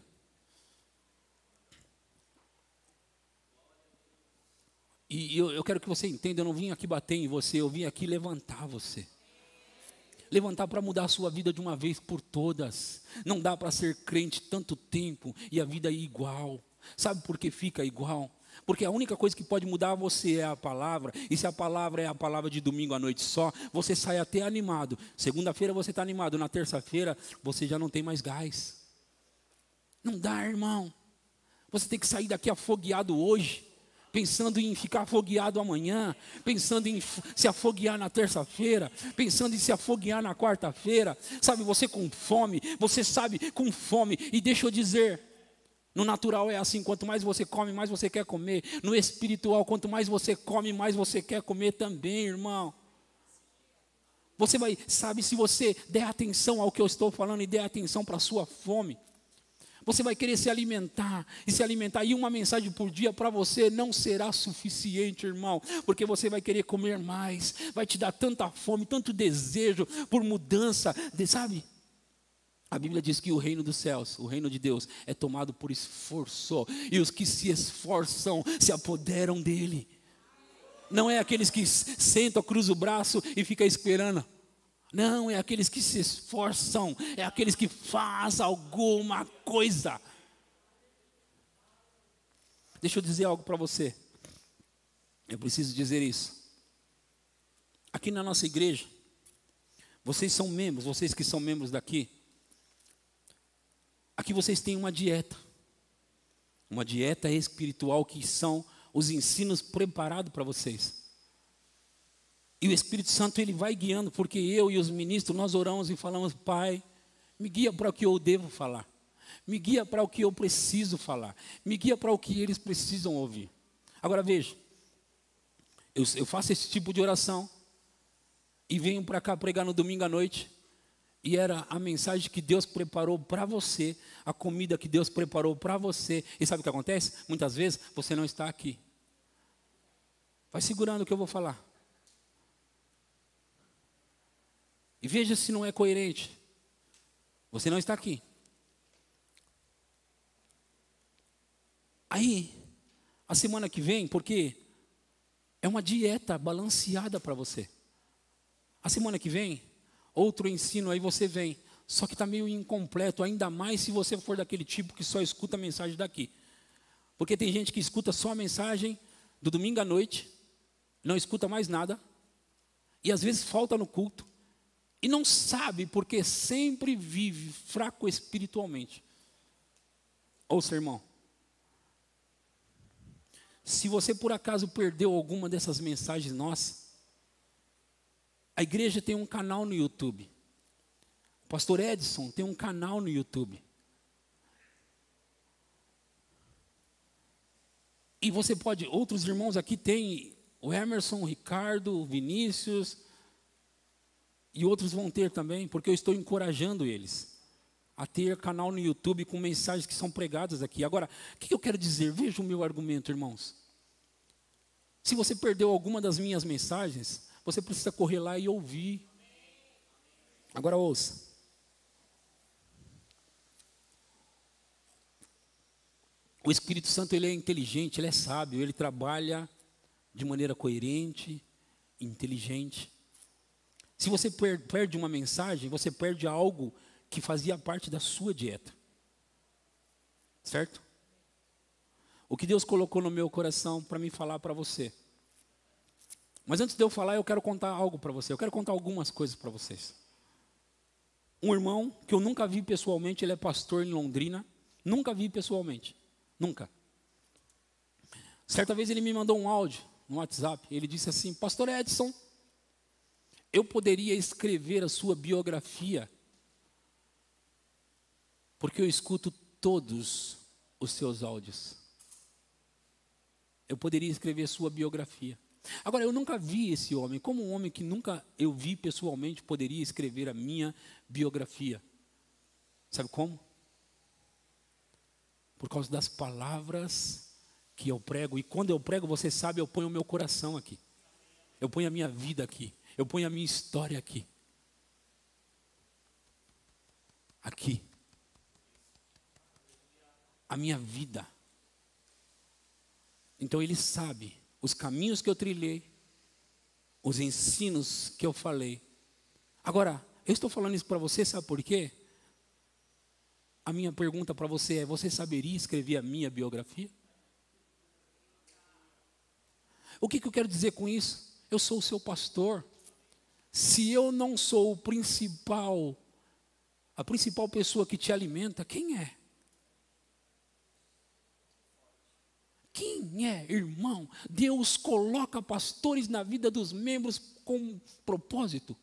Speaker 1: E eu quero que você entenda, eu não vim aqui bater em você, eu vim aqui levantar você. Levantar para mudar a sua vida de uma vez por todas. Não dá para ser crente tanto tempo e a vida é igual. Sabe por que fica igual? Porque a única coisa que pode mudar você é a palavra. E se a palavra é a palavra de domingo à noite só, você sai até animado. Segunda-feira você está animado. Na terça-feira você já não tem mais gás. Não dá, irmão. Você tem que sair daqui afogueado hoje. Pensando em ficar afogueado amanhã. Pensando em se afoguear na terça-feira. Pensando em se afoguear na quarta-feira. Sabe, você com fome. Você sabe, com fome. E deixa eu dizer... No natural é assim, quanto mais você come, mais você quer comer. No espiritual, quanto mais você come, mais você quer comer também, irmão. Você vai, sabe, se você der atenção ao que eu estou falando e der atenção para a sua fome, você vai querer se alimentar e se alimentar. E uma mensagem por dia para você não será suficiente, irmão. Porque você vai querer comer mais. Vai te dar tanta fome, tanto desejo por mudança, sabe? A Bíblia diz que o reino dos céus, o reino de Deus, é tomado por esforço. E os que se esforçam se apoderam dele. Não é aqueles que sentam, cruzam o braço e ficam esperando. Não, é aqueles que se esforçam. É aqueles que fazem alguma coisa. Deixa eu dizer algo para você. Eu preciso dizer isso. Aqui na nossa igreja, vocês são membros, vocês que são membros daqui. Aqui vocês têm uma dieta espiritual que são os ensinos preparados para vocês. E o Espírito Santo ele vai guiando, porque eu e os ministros nós oramos e falamos: Pai, me guia para o que eu devo falar, me guia para o que eu preciso falar, me guia para o que eles precisam ouvir. Agora veja, eu faço esse tipo de oração e venho para cá pregar no domingo à noite. E era a mensagem que Deus preparou para você, a comida que Deus preparou para você. E sabe o que acontece? Muitas vezes você não está aqui. Vai segurando o que eu vou falar. E veja se não é coerente. Você não está aqui. Aí, a semana que vem, porque é uma dieta balanceada para você. A semana que vem... outro ensino, aí você vem. Só que está meio incompleto, ainda mais se você for daquele tipo que só escuta a mensagem daqui. Porque tem gente que escuta só a mensagem do domingo à noite, não escuta mais nada, e às vezes falta no culto, e não sabe porque sempre vive fraco espiritualmente. Ouça, irmão, se você por acaso perdeu alguma dessas mensagens nossas, a igreja tem um canal no YouTube. O pastor Edson tem um canal no YouTube. E você pode, outros irmãos aqui tem o Emerson, o Ricardo, o Vinícius, e outros vão ter também, porque eu estou encorajando eles a ter canal no YouTube com mensagens que são pregadas aqui. Agora, o que eu quero dizer? Veja o meu argumento, irmãos. Se você perdeu alguma das minhas mensagens, você precisa correr lá e ouvir. Agora ouça. O Espírito Santo ele é inteligente, ele é sábio, ele trabalha de maneira coerente, inteligente. Se você perde uma mensagem, você perde algo que fazia parte da sua dieta. Certo? O que Deus colocou no meu coração para me falar para você. Mas antes de eu falar, eu quero contar algo para você. Eu quero contar algumas coisas para vocês. Um irmão que eu nunca vi pessoalmente, ele é pastor em Londrina. Nunca vi pessoalmente. Nunca. Certa vez ele me mandou um áudio no WhatsApp. Ele disse assim: Pastor Edson, eu poderia escrever a sua biografia, porque eu escuto todos os seus áudios. Eu poderia escrever a sua biografia. Agora, eu nunca vi esse homem. Como um homem que nunca eu vi pessoalmente poderia escrever a minha biografia? Sabe como? Por causa das palavras que eu prego. E quando eu prego, você sabe, eu ponho o meu coração aqui. Eu ponho a minha vida aqui. Eu ponho a minha história aqui. Aqui. A minha vida. Então ele sabe os caminhos que eu trilhei, os ensinos que eu falei. Agora, eu estou falando isso para você, sabe por quê? A minha pergunta para você é: você saberia escrever a minha biografia? O que eu quero dizer com isso? Eu sou o seu pastor. Se eu não sou a principal pessoa que te alimenta, quem é? Quem é, irmão? Deus coloca pastores na vida dos membros com um propósito.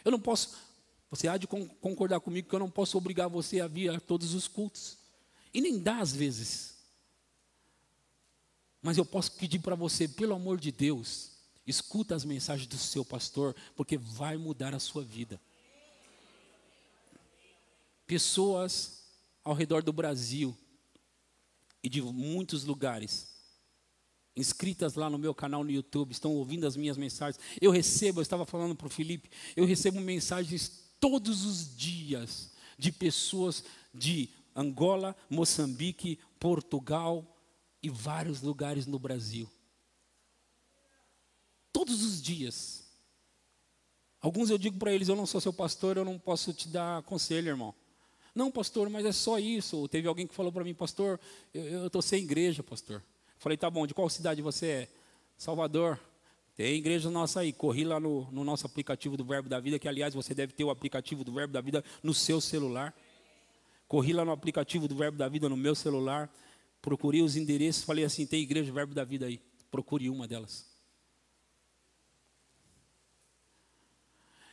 Speaker 1: Eu não posso, você há de concordar comigo que eu não posso obrigar você a vir a todos os cultos. E nem dá às vezes. Mas eu posso pedir para você, pelo amor de Deus, escuta as mensagens do seu pastor, porque vai mudar a sua vida. Pessoas ao redor do Brasil e de muitos lugares, inscritas lá no meu canal no YouTube, estão ouvindo as minhas mensagens. Eu estava falando para o Felipe, eu recebo mensagens todos os dias de pessoas de Angola, Moçambique, Portugal e vários lugares no Brasil. Todos os dias. Alguns eu digo para eles, eu não sou seu pastor, eu não posso te dar conselho, irmão. Não, pastor, mas é só isso. Teve alguém que falou para mim, pastor, eu estou sem igreja, pastor. Falei, tá bom, de qual cidade você é? Salvador. Tem igreja nossa aí. Corri lá no nosso aplicativo do Verbo da Vida, que aliás você deve ter o aplicativo do Verbo da Vida no seu celular. Corri lá no aplicativo do Verbo da Vida no meu celular. Procurei os endereços, falei assim, tem igreja do Verbo da Vida aí. Procure uma delas.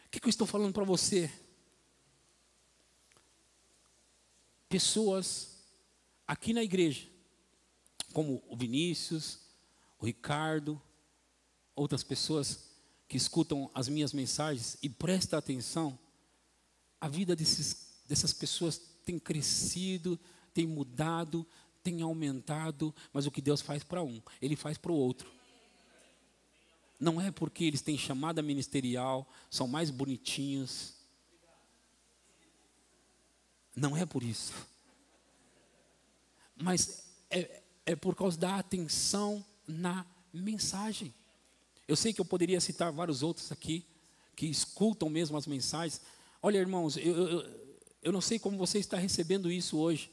Speaker 1: O que eu estou falando para você? Pessoas aqui na igreja, como o Vinícius, o Ricardo, outras pessoas que escutam as minhas mensagens e prestam atenção, a vida dessas pessoas tem crescido, tem mudado, tem aumentado, mas o que Deus faz para um, Ele faz para o outro. Não é porque eles têm chamada ministerial, são mais bonitinhos. Não é por isso. Mas é por causa da atenção na mensagem. Eu sei que eu poderia citar vários outros aqui, que escutam mesmo as mensagens. Olha, irmãos, eu não sei como você está recebendo isso hoje,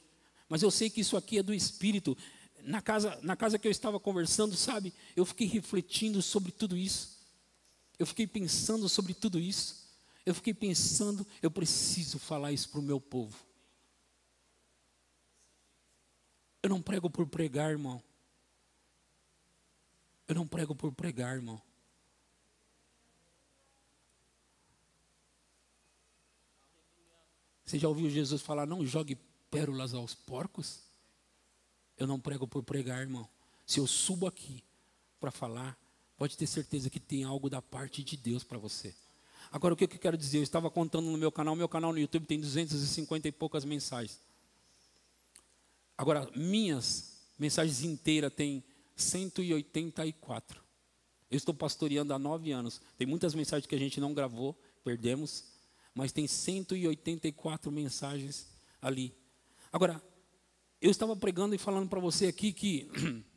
Speaker 1: mas eu sei que isso aqui é do Espírito. Na casa que eu estava conversando, sabe, eu fiquei refletindo sobre tudo isso. Eu fiquei pensando sobre tudo isso. Eu fiquei pensando, eu preciso falar isso para o meu povo. Eu não prego por pregar, irmão. Eu não prego por pregar, irmão. Você já ouviu Jesus falar, não jogue pérolas aos porcos? Eu não prego por pregar, irmão. Se eu subo aqui para falar, pode ter certeza que tem algo da parte de Deus para você. Agora, o que eu quero dizer? Eu estava contando no meu canal no YouTube tem 250 e poucas mensagens. Agora, minhas mensagens inteiras tem 184. Eu estou pastoreando há 9 anos. Tem muitas mensagens que a gente não gravou, perdemos, mas tem 184 mensagens ali. Agora, eu estava pregando e falando para você aqui que,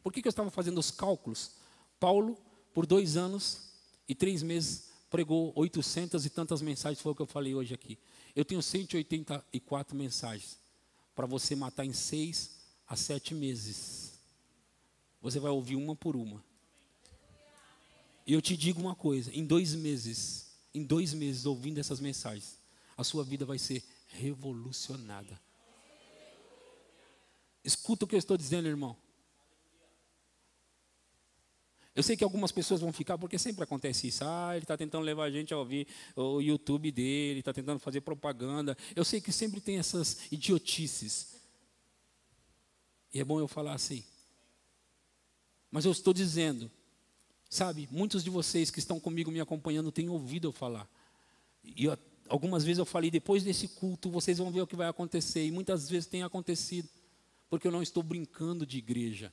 Speaker 1: por que eu estava fazendo os cálculos? Paulo, por 2 anos e 3 meses, pregou 800 e tantas mensagens, foi o que eu falei hoje aqui. Eu tenho 184 mensagens para você matar em 6 a 7 meses. Você vai ouvir uma por uma. E eu te digo uma coisa, em 2 meses ouvindo essas mensagens, a sua vida vai ser revolucionada. Escuta o que eu estou dizendo, irmão. Eu sei que algumas pessoas vão ficar, porque sempre acontece isso. Ele está tentando levar a gente a ouvir o YouTube dele, está tentando fazer propaganda. Eu sei que sempre tem essas idiotices. E é bom eu falar assim. Mas eu estou dizendo, sabe, muitos de vocês que estão comigo me acompanhando têm ouvido eu falar. E algumas vezes eu falei, depois desse culto vocês vão ver o que vai acontecer. E muitas vezes tem acontecido, porque eu não estou brincando de igreja.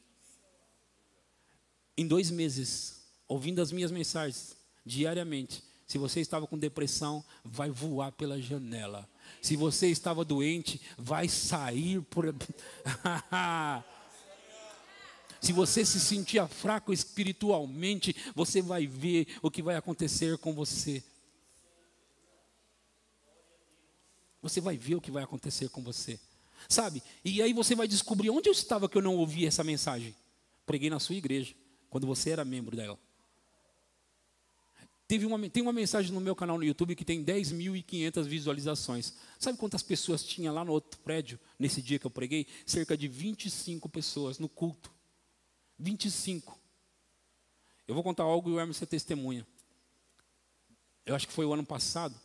Speaker 1: Em 2 meses, ouvindo as minhas mensagens diariamente, se você estava com depressão, vai voar pela janela. Se você estava doente, vai sair por... Se você se sentia fraco espiritualmente, você vai ver o que vai acontecer com você. Você vai ver o que vai acontecer com você. Sabe? E aí você vai descobrir onde eu estava que eu não ouvi essa mensagem. preguei na sua igreja, quando você era membro dela. Tem uma mensagem no meu canal no YouTube que tem 10.500 visualizações. Sabe quantas pessoas tinha lá no outro prédio, nesse dia que eu preguei? Cerca de 25 pessoas no culto. 25. Eu vou contar algo e o Hermes é testemunha. Eu acho que foi o ano passado.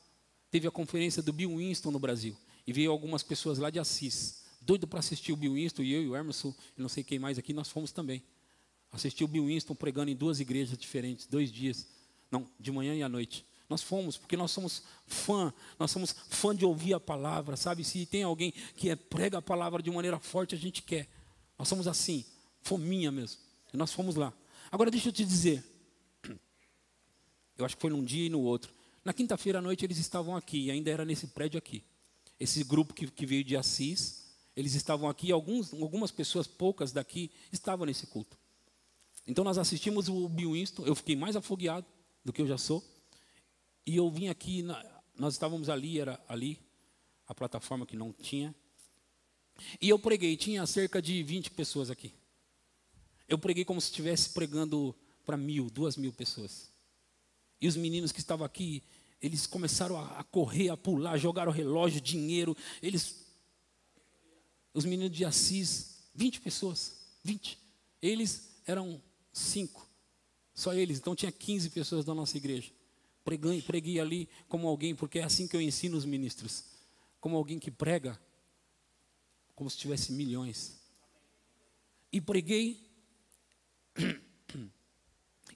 Speaker 1: Teve a conferência do Bill Winston no Brasil. E veio algumas pessoas lá de Assis. Doido para assistir o Bill Winston. E eu e o Hermes, e não sei quem mais aqui, nós fomos também. Assistir o Bill Winston pregando em 2 igrejas diferentes, 2 dias. Não, de manhã e à noite. Nós fomos, porque nós somos fã de ouvir a palavra, sabe? Se tem alguém que prega a palavra de maneira forte, a gente quer. Nós somos assim, fominha mesmo. E nós fomos lá. Agora deixa eu te dizer, eu acho que foi num dia e no outro. Na quinta-feira à noite eles estavam aqui, e ainda era nesse prédio aqui. Esse grupo que veio de Assis, eles estavam aqui, algumas pessoas, poucas daqui, estavam nesse culto. Então nós assistimos o Bill Winston, eu fiquei mais afogueado do que eu já sou. E eu vim aqui, nós estávamos ali, era ali, a plataforma que não tinha. E eu preguei, tinha cerca de 20 pessoas aqui. Eu preguei como se estivesse pregando para 1.000, 2.000 pessoas. E os meninos que estavam aqui, eles começaram a correr, a pular, jogaram relógio, dinheiro. Os meninos de Assis, 20 pessoas, 20. Eles eram 5. Só eles, então tinha 15 pessoas da nossa igreja. Preguei ali como alguém, porque é assim que eu ensino os ministros. Como alguém que prega, como se tivesse milhões. E preguei.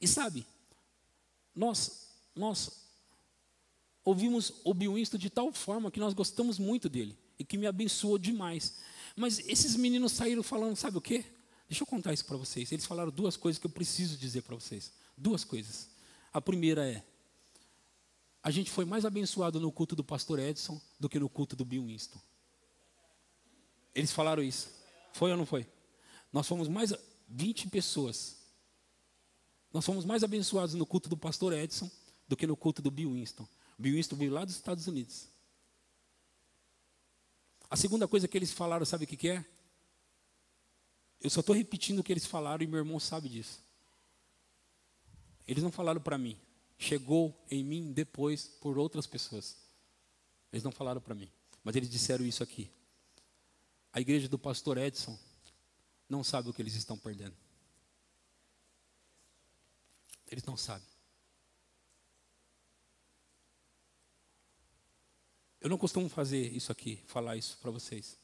Speaker 1: E sabe, nós ouvimos o Bill Winston de tal forma que nós gostamos muito dele. E que me abençoou demais. Mas esses meninos saíram falando, sabe o quê? Deixa eu contar isso para vocês. Eles falaram 2 coisas que eu preciso dizer para vocês. 2 coisas. A primeira é, a gente foi mais abençoado no culto do pastor Edson do que no culto do Bill Winston. Eles falaram isso. Foi ou não foi? Nós fomos mais 20 pessoas. Nós fomos mais abençoados no culto do pastor Edson do que no culto do Bill Winston. O Bill Winston veio lá dos Estados Unidos. A segunda coisa que eles falaram, sabe o que é? Eu só estou repetindo o que eles falaram e meu irmão sabe disso. Eles não falaram para mim. Chegou em mim depois por outras pessoas. Eles não falaram para mim. Mas eles disseram isso aqui. A igreja do pastor Edson não sabe o que eles estão perdendo. Eles não sabem. Eu não costumo fazer isso aqui, falar isso para vocês.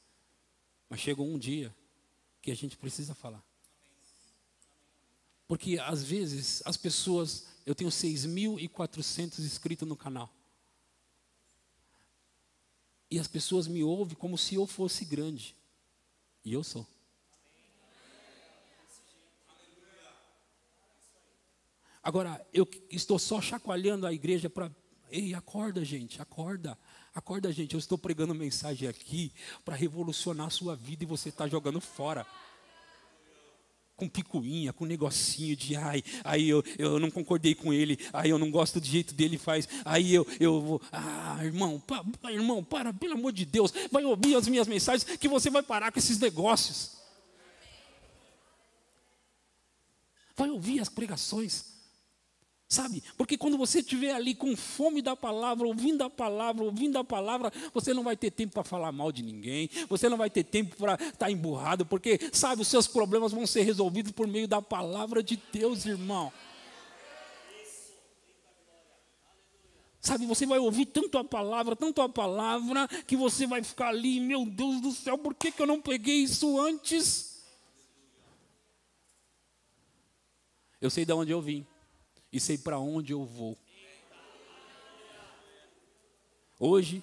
Speaker 1: Mas chegou um dia que a gente precisa falar. Porque às vezes as pessoas, eu tenho 6.400 inscritos no canal. E as pessoas me ouvem como se eu fosse grande. E eu sou. Agora, eu estou só chacoalhando a igreja para... Ei, acorda, gente, acorda. Acorda, gente, eu estou pregando mensagem aqui para revolucionar a sua vida e você está jogando fora. Com picuinha, com negocinho de, aí eu não concordei com ele, aí eu não gosto do jeito dele faz, aí eu vou, irmão, para, pelo amor de Deus, vai ouvir as minhas mensagens que você vai parar com esses negócios. Vai ouvir as pregações. Sabe? Porque quando você estiver ali com fome da palavra, ouvindo a palavra, você não vai ter tempo para falar mal de ninguém, você não vai ter tempo para estar emburrado, porque, sabe, os seus problemas vão ser resolvidos por meio da palavra de Deus, irmão. Sabe, você vai ouvir tanto a palavra, que você vai ficar ali, meu Deus do céu, por que eu não peguei isso antes? Eu sei de onde eu vim. E sei para onde eu vou. Hoje,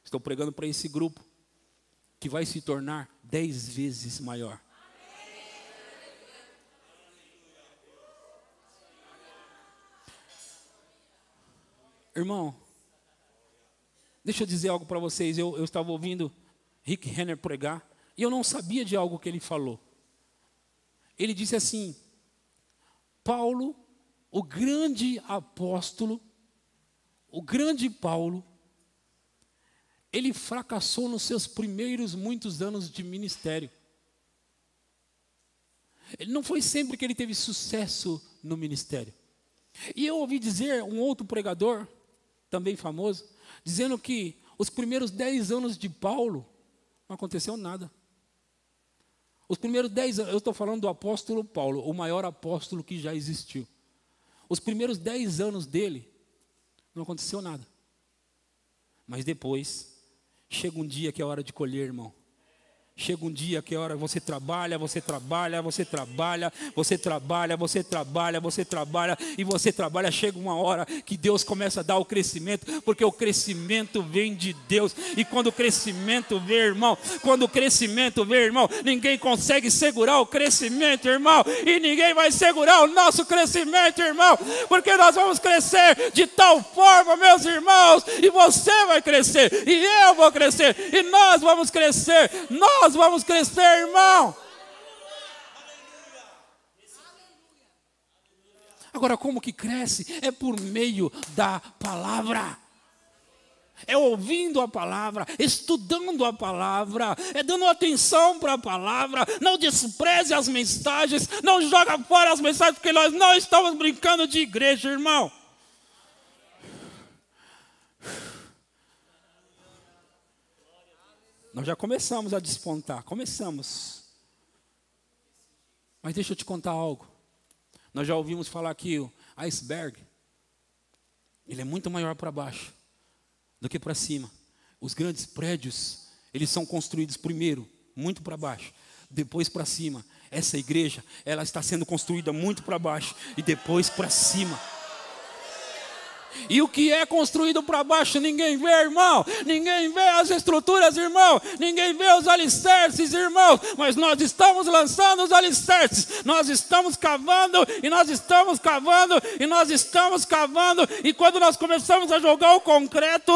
Speaker 1: estou pregando para esse grupo que vai se tornar 10 vezes maior. Irmão, deixa eu dizer algo para vocês. Eu estava ouvindo Rick Renner pregar e eu não sabia de algo que ele falou. Ele disse assim: Paulo, o grande apóstolo, o grande Paulo, ele fracassou nos seus primeiros muitos anos de ministério. Ele não foi sempre que ele teve sucesso no ministério. E eu ouvi dizer um outro pregador, também famoso, dizendo que os primeiros 10 anos de Paulo não aconteceu nada. Os primeiros 10 anos, eu estou falando do apóstolo Paulo, o maior apóstolo que já existiu. Os primeiros 10 anos dele, não aconteceu nada. Mas depois, chega um dia que é hora de colher, irmão. Chega um dia que é hora, você trabalha, você trabalha, você trabalha, você trabalha, você trabalha, você trabalha, e você trabalha, chega uma hora que Deus começa a dar o crescimento, porque o crescimento vem de Deus, e quando o crescimento vem, irmão, ninguém consegue segurar o crescimento, irmão, e ninguém vai segurar o nosso crescimento, irmão, porque nós vamos crescer de tal forma, meus irmãos, e você vai crescer, e eu vou crescer, e nós vamos crescer, irmão. Agora, como que cresce? É por meio da palavra. É ouvindo a palavra, estudando a palavra, é dando atenção para a palavra. Não despreze as mensagens, não joga fora as mensagens, porque nós não estamos brincando de igreja, irmão. Nós já começamos a despontar, começamos. Mas deixa eu te contar algo. Nós já ouvimos falar que o iceberg, ele é muito maior para baixo do que para cima. Os grandes prédios, eles são construídos primeiro, muito para baixo, depois para cima. Essa igreja, ela está sendo construída muito para baixo e depois para cima. E o que é construído para baixo ninguém vê, irmão. Ninguém vê as estruturas, irmão. Ninguém vê os alicerces, irmão. Mas nós estamos lançando os alicerces. Nós estamos cavando, e nós estamos cavando, e nós estamos cavando. E quando nós começamos a jogar o concreto,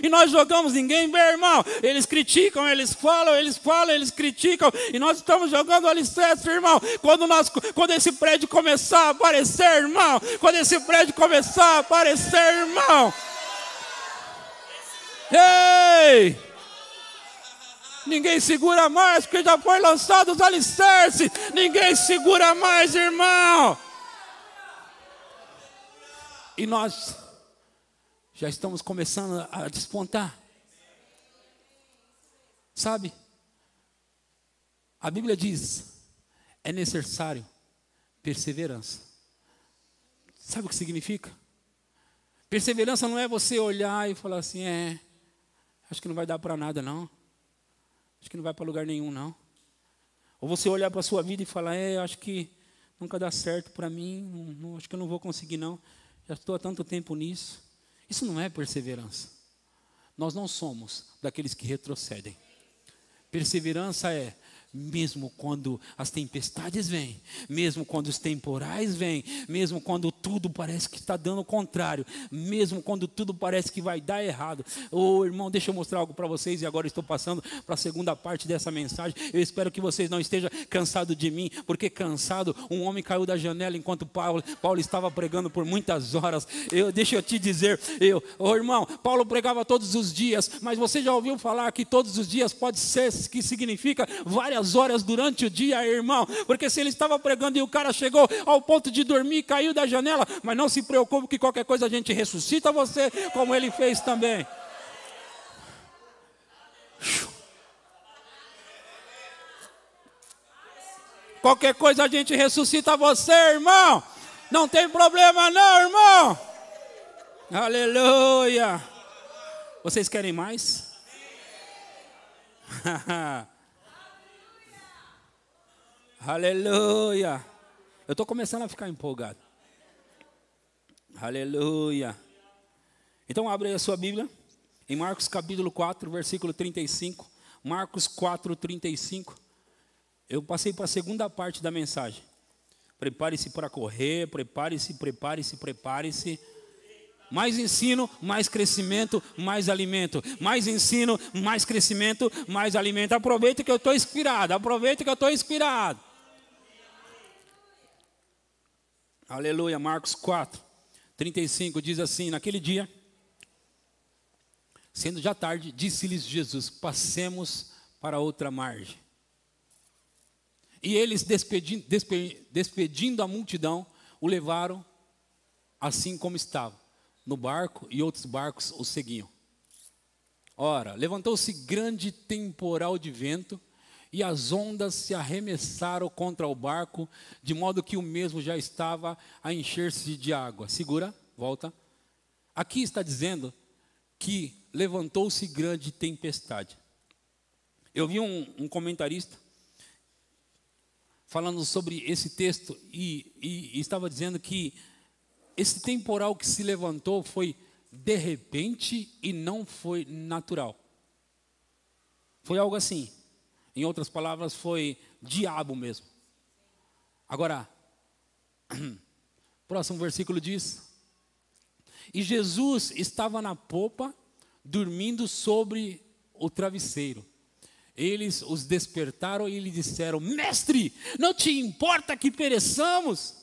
Speaker 1: e nós jogamos, ninguém vê, irmão. Eles criticam, eles falam, eles criticam. E nós estamos jogando o alicerce, irmão. Quando esse prédio começar a aparecer, irmão. Quando esse prédio começar a aparecer, irmão. Ei! Ninguém segura mais, porque já foi lançado os alicerces. Ninguém segura mais, irmão. E nós já estamos começando a despontar. Sabe? A Bíblia diz, é necessário perseverança. Sabe o que significa? Perseverança não é você olhar e falar assim, acho que não vai dar para nada não. Acho que não vai para lugar nenhum não. Ou você olhar para a sua vida e falar, acho que nunca dá certo para mim, não, acho que eu não vou conseguir não. Já estou há tanto tempo nisso. Isso não é perseverança. Nós não somos daqueles que retrocedem. Perseverança é, mesmo quando as tempestades vêm, mesmo quando os temporais vêm, mesmo quando tudo parece que está dando o contrário, mesmo quando tudo parece que vai dar errado. Irmão, deixa eu mostrar algo para vocês, e agora estou passando para a segunda parte dessa mensagem. Eu espero que vocês não estejam cansados de mim, porque cansado, um homem caiu da janela enquanto Paulo estava pregando por muitas horas. Deixa eu te dizer, irmão, Paulo pregava todos os dias, mas você já ouviu falar que todos os dias pode ser, que significa várias horas durante o dia, irmão, porque se ele estava pregando e o cara chegou ao ponto de dormir e caiu da janela, mas não se preocupe que qualquer coisa a gente ressuscita você, como ele fez também. Qualquer coisa a gente ressuscita você, irmão. Não tem problema não, irmão. Aleluia. Vocês querem mais? Aleluia. Eu estou começando a ficar empolgado. Aleluia. Então abre aí a sua Bíblia em Marcos capítulo 4, versículo 35. Marcos 4, 35. Eu passei para a segunda parte da mensagem. Prepare-se para correr, prepare-se. Mais ensino, mais crescimento, mais alimento. Mais ensino, mais crescimento, mais alimento. Aproveita que eu estou inspirado. Aleluia. Marcos 4, 35 diz assim: naquele dia, sendo já tarde, disse-lhes Jesus: passemos para outra margem. E eles, despedindo a multidão, o levaram assim como estava, no barco, e outros barcos o seguiam. Ora, levantou-se grande temporal de vento, e as ondas se arremessaram contra o barco, de modo que o mesmo já estava a encher-se de água. Segura, volta. Aqui está dizendo que levantou-se grande tempestade. Eu vi um comentarista falando sobre esse texto e estava dizendo que esse temporal que se levantou foi de repente e não foi natural. Foi algo assim. Em outras palavras, foi diabo mesmo. Agora, próximo versículo diz: e Jesus estava na popa, dormindo sobre o travesseiro. Eles os despertaram e lhe disseram: mestre, não te importa que pereçamos?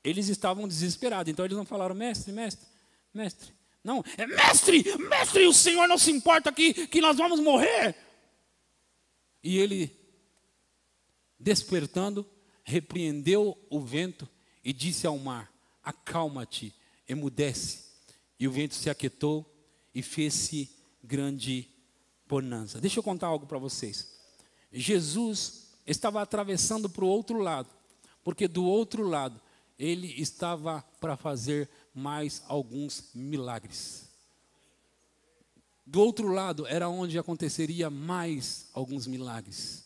Speaker 1: Eles estavam desesperados, então eles não falaram: mestre, mestre, mestre. Não, é mestre, mestre, o Senhor não se importa que nós vamos morrer. E ele, despertando, repreendeu o vento e disse ao mar: acalma-te, emudece. E o vento se aquietou e fez-se grande bonança. Deixa eu contar algo para vocês. Jesus estava atravessando para o outro lado, porque do outro lado ele estava para fazer mais alguns milagres. Do outro lado era onde aconteceria mais alguns milagres.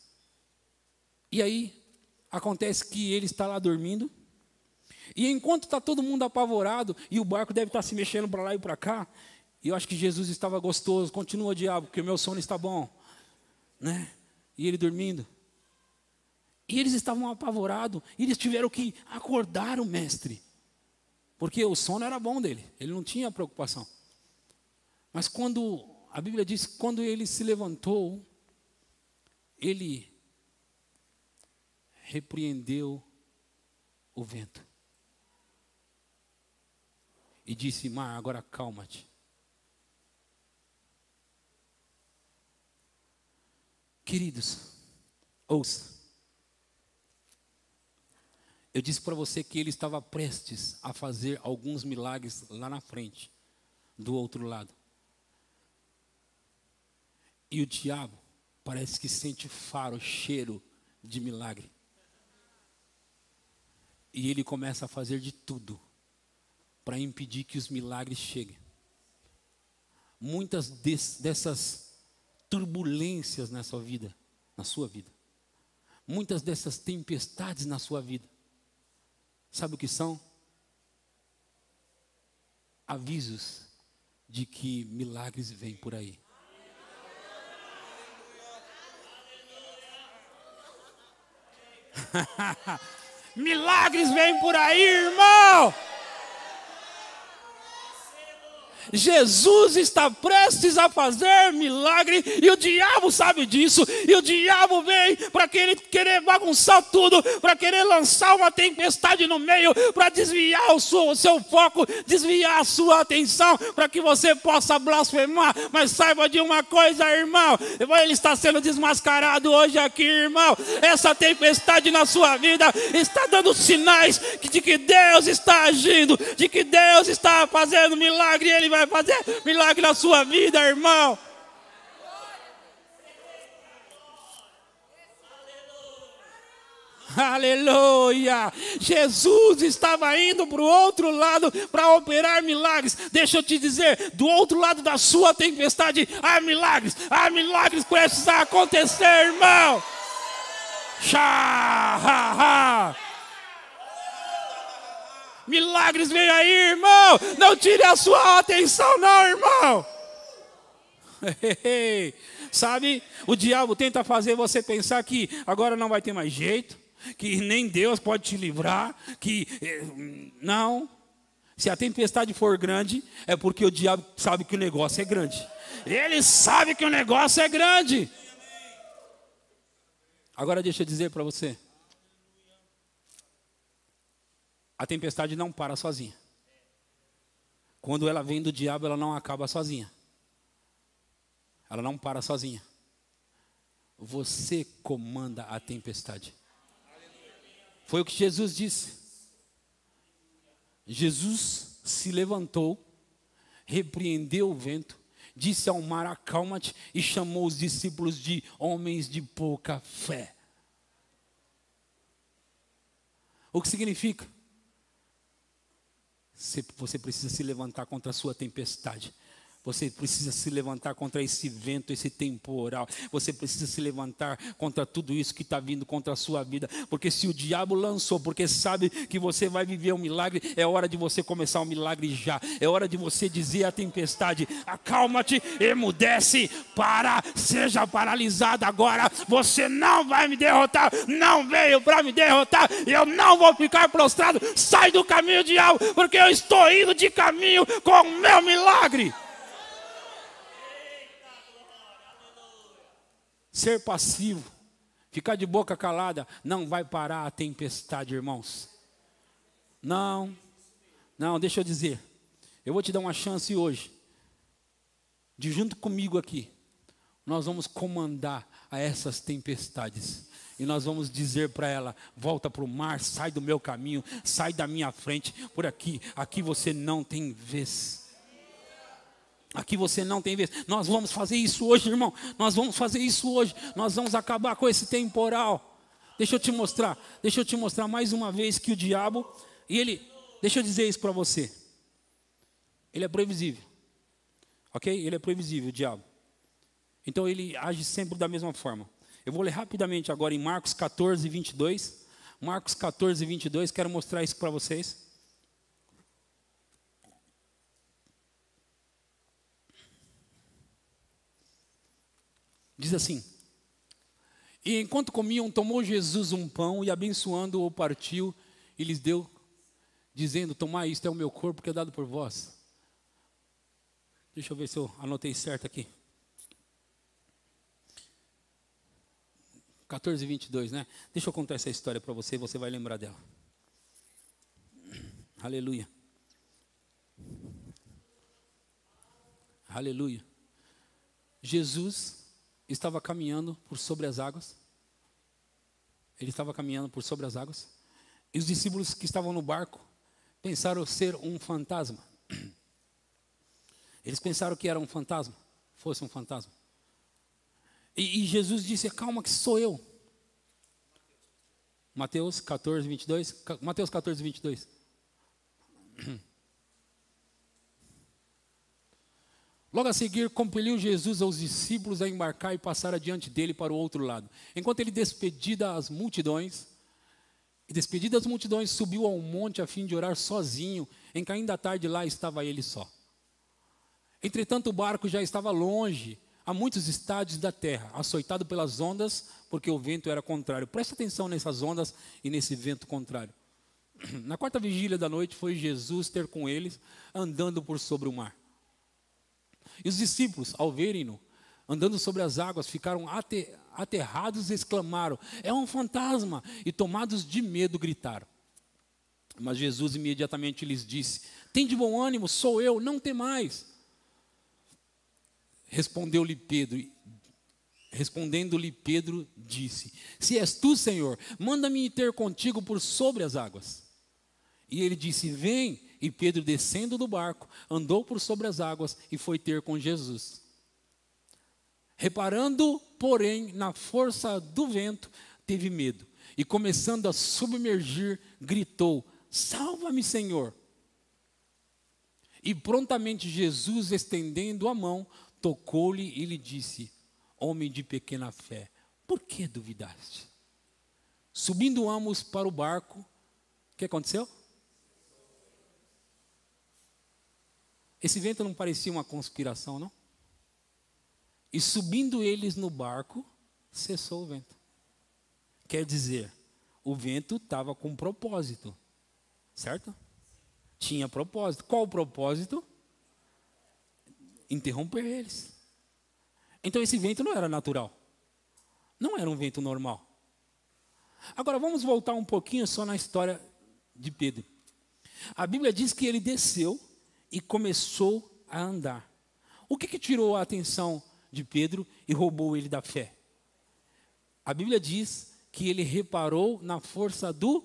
Speaker 1: E aí acontece que ele está lá dormindo, e enquanto está todo mundo apavorado, e o barco deve estar se mexendo para lá e para cá, e eu acho que Jesus estava gostoso. Continua, diabo, porque o meu sono está bom, né? E ele dormindo. E eles estavam apavorados, e eles tiveram que acordar o mestre, porque o sono era bom dele, ele não tinha preocupação. Mas quando, a Bíblia diz, quando ele se levantou, ele repreendeu o vento e disse: mar, agora calma-te. Queridos, ouça. Eu disse para você que ele estava prestes a fazer alguns milagres lá na frente, do outro lado. E o diabo parece que sente faro, cheiro de milagre. E ele começa a fazer de tudo para impedir que os milagres cheguem. Muitas dessas turbulências na sua vida, muitas dessas tempestades na sua vida, sabe o que são? Avisos de que milagres vêm por aí. Milagres vêm por aí, irmão. Jesus está prestes a fazer milagre, e o diabo sabe disso, e o diabo vem para querer bagunçar tudo, para querer lançar uma tempestade no meio, para desviar o seu foco, desviar a sua atenção, para que você possa blasfemar. Mas saiba de uma coisa, irmão, ele está sendo desmascarado hoje aqui, irmão. Essa tempestade na sua vida está dando sinais de que Deus está agindo, de que Deus está fazendo milagre, e Ele vai fazer milagre na sua vida, irmão. Aleluia! Jesus estava indo para o outro lado para operar milagres. Deixa eu te dizer, do outro lado da sua tempestade há milagres prestes a acontecer, irmão. Milagres vem aí, irmão. Não tire a sua atenção, não, irmão. Sabe, o diabo tenta fazer você pensar que agora não vai ter mais jeito, que nem Deus pode te livrar, que não. Se a tempestade for grande, é porque o diabo sabe que o negócio é grande. Ele sabe que o negócio é grande. Agora deixa eu dizer para você. A tempestade não para sozinha. Quando ela vem do diabo, ela não acaba sozinha. Ela não para sozinha. você comanda a tempestade. Foi o que Jesus disse. Jesus se levantou, repreendeu o vento, disse ao mar: acalma-te, e chamou os discípulos de homens de pouca fé. O que significa? Você precisa se levantar contra a sua tempestade. Você precisa se levantar contra esse vento, esse temporal. Você precisa se levantar contra tudo isso que está vindo contra a sua vida. Porque se o diabo lançou, porque sabe que você vai viver um milagre, é hora de você começar o milagre já. É hora de você dizer à tempestade: acalma-te, emudece, para, seja paralisada agora. Você não vai me derrotar, não veio para me derrotar. Eu não vou ficar prostrado. Sai do caminho, diabo, porque eu estou indo de caminho com o meu milagre. Ser passivo, ficar de boca calada, não vai parar a tempestade, irmãos. Não, deixa eu dizer. Eu vou te dar uma chance hoje, de junto comigo aqui, nós vamos comandar a essas tempestades. E nós vamos dizer para ela: volta para o mar, sai do meu caminho, sai da minha frente, por aqui você não tem vez. Aqui você não tem vez. Nós vamos fazer isso hoje, irmão. Nós vamos fazer isso hoje. Nós vamos acabar com esse temporal. Deixa eu te mostrar mais uma vez que o diabo, deixa eu dizer isso para você. Ele é previsível. Ok? Ele é previsível, o diabo. Então ele age sempre da mesma forma. Eu vou ler rapidamente agora em Marcos 14, 22. Marcos 14, 22. Quero mostrar isso para vocês. Diz assim: e enquanto comiam, tomou Jesus um pão e abençoando-o partiu e lhes deu, dizendo: tomai, isto é o meu corpo que é dado por vós. Deixa eu ver se eu anotei certo aqui. 14, 22, né? Deixa eu contar essa história para você, você vai lembrar dela. Aleluia. Aleluia. Jesus estava caminhando por sobre as águas. Ele estava caminhando por sobre as águas. E os discípulos que estavam no barco pensaram ser um fantasma. Eles pensaram que era um fantasma, fosse um fantasma. E Jesus disse: calma que sou eu. Mateus 14, 22. Mateus 14, 22. Logo a seguir, compeliu Jesus aos discípulos a embarcar e passar adiante dele para o outro lado. Enquanto ele despedidas as multidões, subiu ao monte a fim de orar sozinho. Em caindo a tarde, lá estava ele só. Entretanto, o barco já estava longe, a muitos estádios da terra, açoitado pelas ondas, porque o vento era contrário. Presta atenção nessas ondas e nesse vento contrário. Na quarta vigília da noite, foi Jesus ter com eles, andando por sobre o mar. E os discípulos, ao verem-no andando sobre as águas, ficaram aterrados e exclamaram: é um fantasma! E tomados de medo, gritaram. Mas Jesus imediatamente lhes disse: tende bom ânimo, sou eu, não temais. Respondendo-lhe Pedro, disse: se és tu, Senhor, manda-me ir ter contigo por sobre as águas. E ele disse: vem. E Pedro, descendo do barco, andou por sobre as águas e foi ter com Jesus. Reparando, porém, na força do vento, teve medo. E começando a submergir, gritou: salva-me, Senhor. E prontamente Jesus, estendendo a mão, tocou-lhe e lhe disse: homem de pequena fé, por que duvidaste? Subindo ambos para o barco, o que aconteceu? Esse vento não parecia uma conspiração, não? E subindo eles no barco, cessou o vento. Quer dizer, o vento estava com propósito, certo? Tinha propósito. Qual o propósito? Interromper eles. Então esse vento não era natural. Não era um vento normal. Agora vamos voltar um pouquinho só na história de Pedro. A Bíblia diz que ele desceu e começou a andar. O que tirou a atenção de Pedro e roubou ele da fé? A Bíblia diz que ele reparou na força do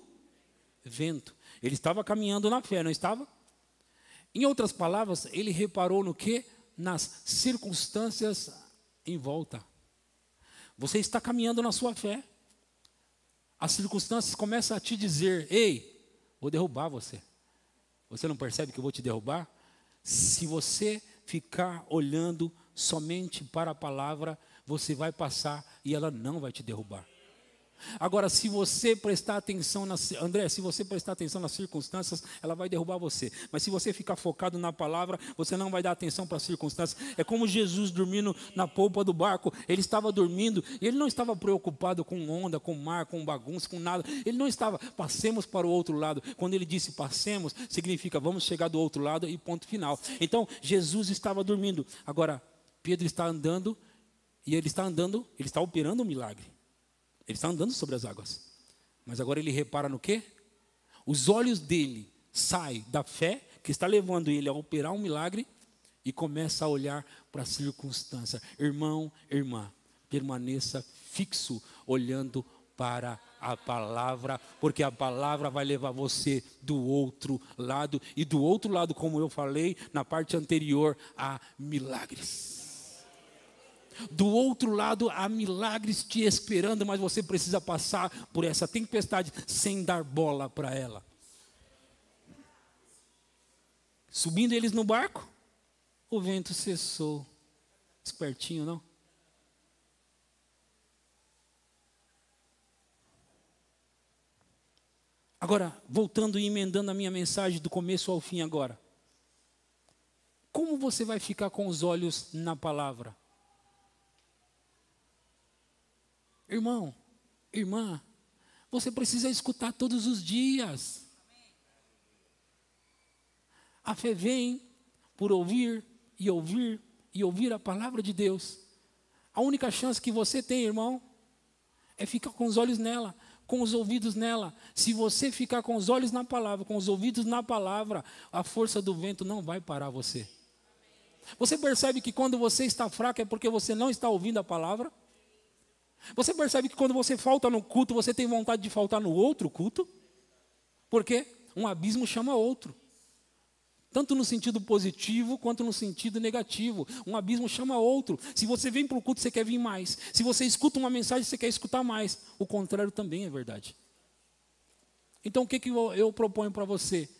Speaker 1: vento. Ele estava caminhando na fé, não estava? Em outras palavras, ele reparou no quê? Nas circunstâncias em volta. Você está caminhando na sua fé. As circunstâncias começam a te dizer: ei, vou derrubar você. Você não percebe que eu vou te derrubar? Se você ficar olhando somente para a palavra, você vai passar e ela não vai te derrubar. Agora, se você prestar atenção se você prestar atenção nas circunstâncias, ela vai derrubar você. Mas se você ficar focado na palavra, você não vai dar atenção para as circunstâncias. É como Jesus dormindo na polpa do barco. Ele estava dormindo e ele não estava preocupado com onda, com mar, com bagunça, com nada. Ele não estava, passemos para o outro lado. Quando ele disse passemos, significa vamos chegar do outro lado e ponto final. Então, Jesus estava dormindo. Agora, Pedro está andando e ele está operando um milagre. Ele está andando sobre as águas. Mas agora ele repara no quê? Os olhos dele saem da fé, que está levando ele a operar um milagre, e começa a olhar para a circunstância. Irmão, irmã, permaneça fixo, olhando para a palavra, porque a palavra vai levar você do outro lado. E do outro lado, como eu falei na parte anterior, há milagres. Do outro lado há milagres te esperando, mas você precisa passar por essa tempestade sem dar bola para ela. Subindo eles no barco, o vento cessou. Espertinho, não? Agora, voltando e emendando a minha mensagem do começo ao fim agora. Como você vai ficar com os olhos na palavra? Irmão, irmã, você precisa escutar todos os dias. A fé vem por ouvir e ouvir e ouvir a palavra de Deus. A única chance que você tem, irmão, é ficar com os olhos nela, com os ouvidos nela. Se você ficar com os olhos na palavra, com os ouvidos na palavra, a força do vento não vai parar você. Você percebe que quando você está fraco é porque você não está ouvindo a palavra? Você percebe que quando você falta no culto, você tem vontade de faltar no outro culto? Porque um abismo chama outro. Tanto no sentido positivo, quanto no sentido negativo. Um abismo chama outro. Se você vem para o culto, você quer vir mais. Se você escuta uma mensagem, você quer escutar mais. O contrário também é verdade. Então, o que eu proponho para você?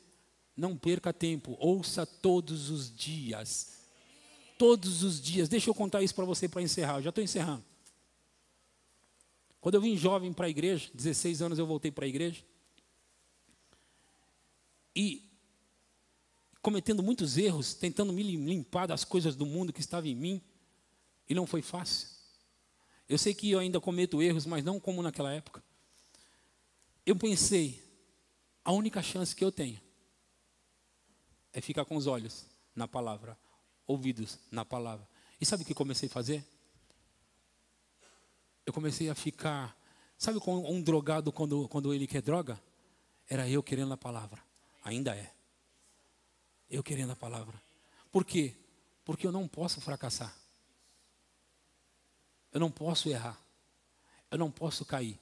Speaker 1: Não perca tempo. Ouça todos os dias. Todos os dias. Deixa eu contar isso para você para encerrar. Eu já estou encerrando. Quando eu vim jovem para a igreja, 16 anos eu voltei para a igreja, e cometendo muitos erros, tentando me limpar das coisas do mundo que estava em mim, e não foi fácil. Eu sei que eu ainda cometo erros, mas não como naquela época. Eu pensei, a única chance que eu tenho é ficar com os olhos na palavra, ouvidos na palavra. E sabe o que eu comecei a fazer? Eu comecei a ficar, sabe como um drogado quando ele quer droga? Era eu querendo a palavra, ainda é. Eu querendo a palavra. Por quê? Porque eu não posso fracassar. Eu não posso errar. Eu não posso cair.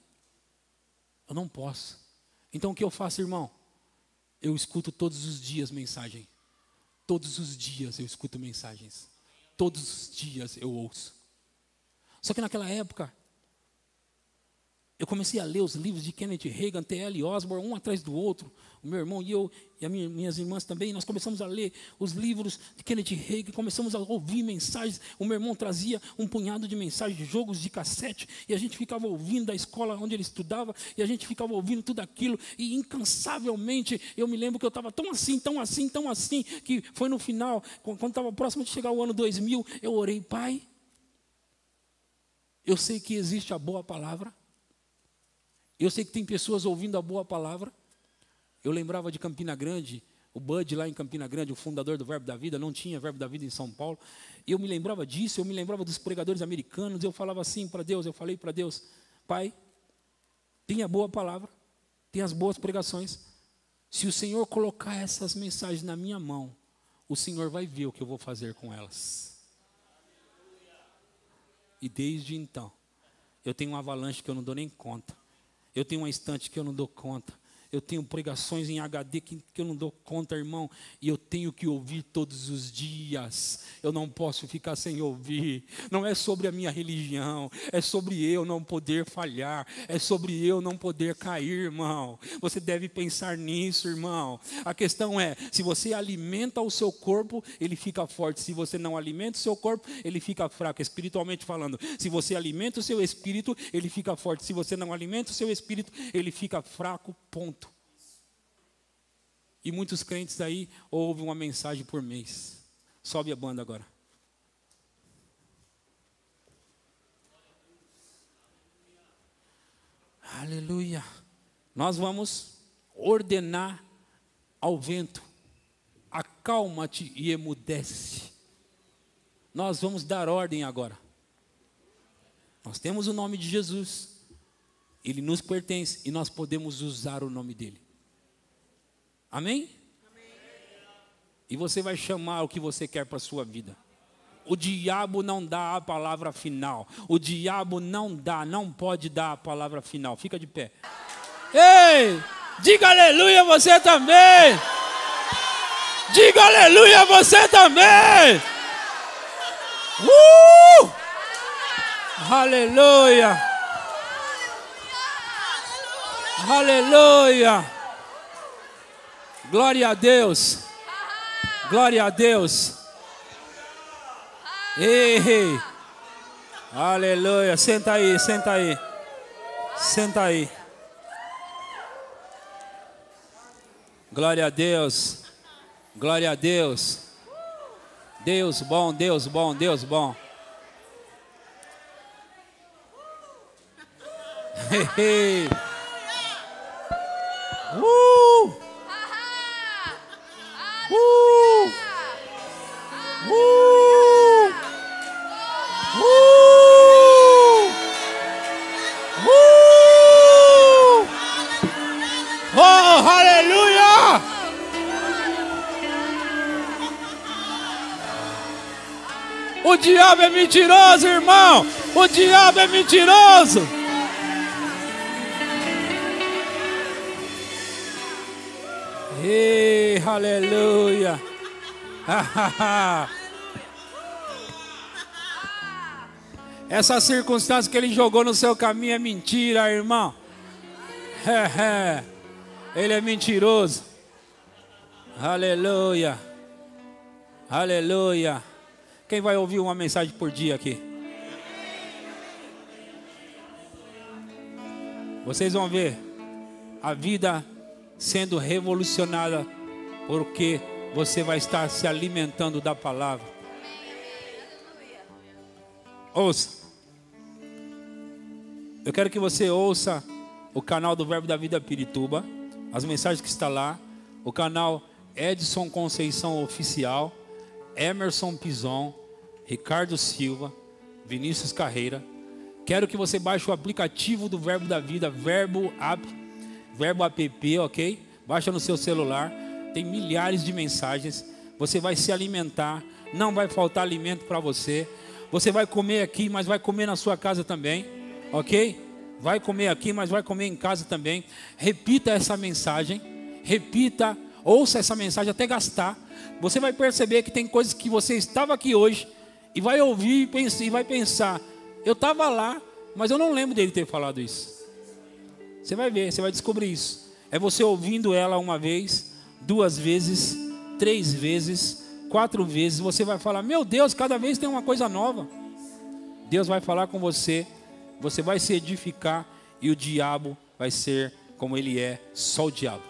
Speaker 1: Eu não posso. Então o que eu faço, irmão? Eu escuto todos os dias mensagem. Todos os dias eu escuto mensagens. Todos os dias eu ouço. Só que naquela época, eu comecei a ler os livros de Kenneth Hagin, T.L. Osborne, um atrás do outro. O meu irmão e eu, e as minhas irmãs também, nós começamos a ler os livros de Kenneth Hagin, começamos a ouvir mensagens. O meu irmão trazia um punhado de mensagens, de jogos de cassete, e a gente ficava ouvindo da escola onde ele estudava, e a gente ficava ouvindo tudo aquilo, e incansavelmente, eu me lembro que eu estava tão assim, que foi no final, quando estava próximo de chegar o ano 2000, eu orei: Pai, eu sei que existe a boa palavra, eu sei que tem pessoas ouvindo a boa palavra. Eu lembrava de Campina Grande, o Bud lá em Campina Grande, o fundador do Verbo da Vida, não tinha Verbo da Vida em São Paulo. Eu me lembrava disso, eu me lembrava dos pregadores americanos, eu falava assim para Deus, eu falei para Deus: Pai, tem a boa palavra, tem as boas pregações. Se o Senhor colocar essas mensagens na minha mão, o Senhor vai ver o que eu vou fazer com elas. E desde então, Eu tenho uma avalanche que eu não dou nem conta. Eu tenho uma estante que eu não dou conta. Eu tenho pregações em HD que eu não dou conta, irmão. E eu tenho que ouvir todos os dias. Eu não posso ficar sem ouvir. Não é sobre a minha religião. É sobre eu não poder falhar. É sobre eu não poder cair, irmão. Você deve pensar nisso, irmão. A questão é, se você alimenta o seu corpo, ele fica forte. Se você não alimenta o seu corpo, ele fica fraco, espiritualmente falando. Se você alimenta o seu espírito, ele fica forte. Se você não alimenta o seu espírito, ele fica fraco, ponto. E muitos crentes aí ouvem uma mensagem por mês. Sobe a banda agora. Aleluia. Nós vamos ordenar ao vento: acalma-te e emudece. Nós vamos dar ordem agora. Nós temos o nome de Jesus. Ele nos pertence e nós podemos usar o nome dele. Amém? Amém? E você vai chamar o que você quer para a sua vida. O diabo não dá a palavra final. O diabo não pode dar a palavra final. Fica de pé. Ei, diga aleluia você também. Diga aleluia você também. Aleluia. Aleluia. Glória a Deus. Glória a Deus. Ei. Aleluia. Senta aí, senta aí. Senta aí. Glória a Deus. Glória a Deus. Deus bom, Deus bom, Deus bom. Hey. Oh, aleluia! O diabo é mentiroso, irmão. O diabo é mentiroso. Ei, aleluia. Essa circunstância que ele jogou no seu caminho é mentira, irmão. Ele é mentiroso. Aleluia. Aleluia. Quem vai ouvir uma mensagem por dia aqui? Vocês vão ver a vida sendo revolucionada, porque você vai estar se alimentando da palavra. Ouça. Eu quero que você ouça o canal do Verbo da Vida Pirituba, as mensagens que está lá, o canal Edson Conceição Oficial, Emerson Pison, Ricardo Silva, Vinícius Carreira. Quero que você baixe o aplicativo do Verbo da Vida, Verbo App, ok? Baixa no seu celular, tem milhares de mensagens. Você vai se alimentar, não vai faltar alimento para você. Você vai comer aqui, mas vai comer na sua casa também, ok? Vai comer aqui, mas vai comer em casa também. Repita essa mensagem, repita, ouça essa mensagem até gastar. Você vai perceber que tem coisas que você estava aqui hoje e vai ouvir e vai pensar: eu estava lá, mas eu não lembro dele ter falado isso. Você vai ver, você vai descobrir isso. É você ouvindo ela uma vez, 2 vezes, 3 vezes, 4 vezes. Você vai falar: meu Deus, cada vez tem uma coisa nova. Deus vai falar com você. Você vai se edificar e o diabo vai ser como ele é, só o diabo.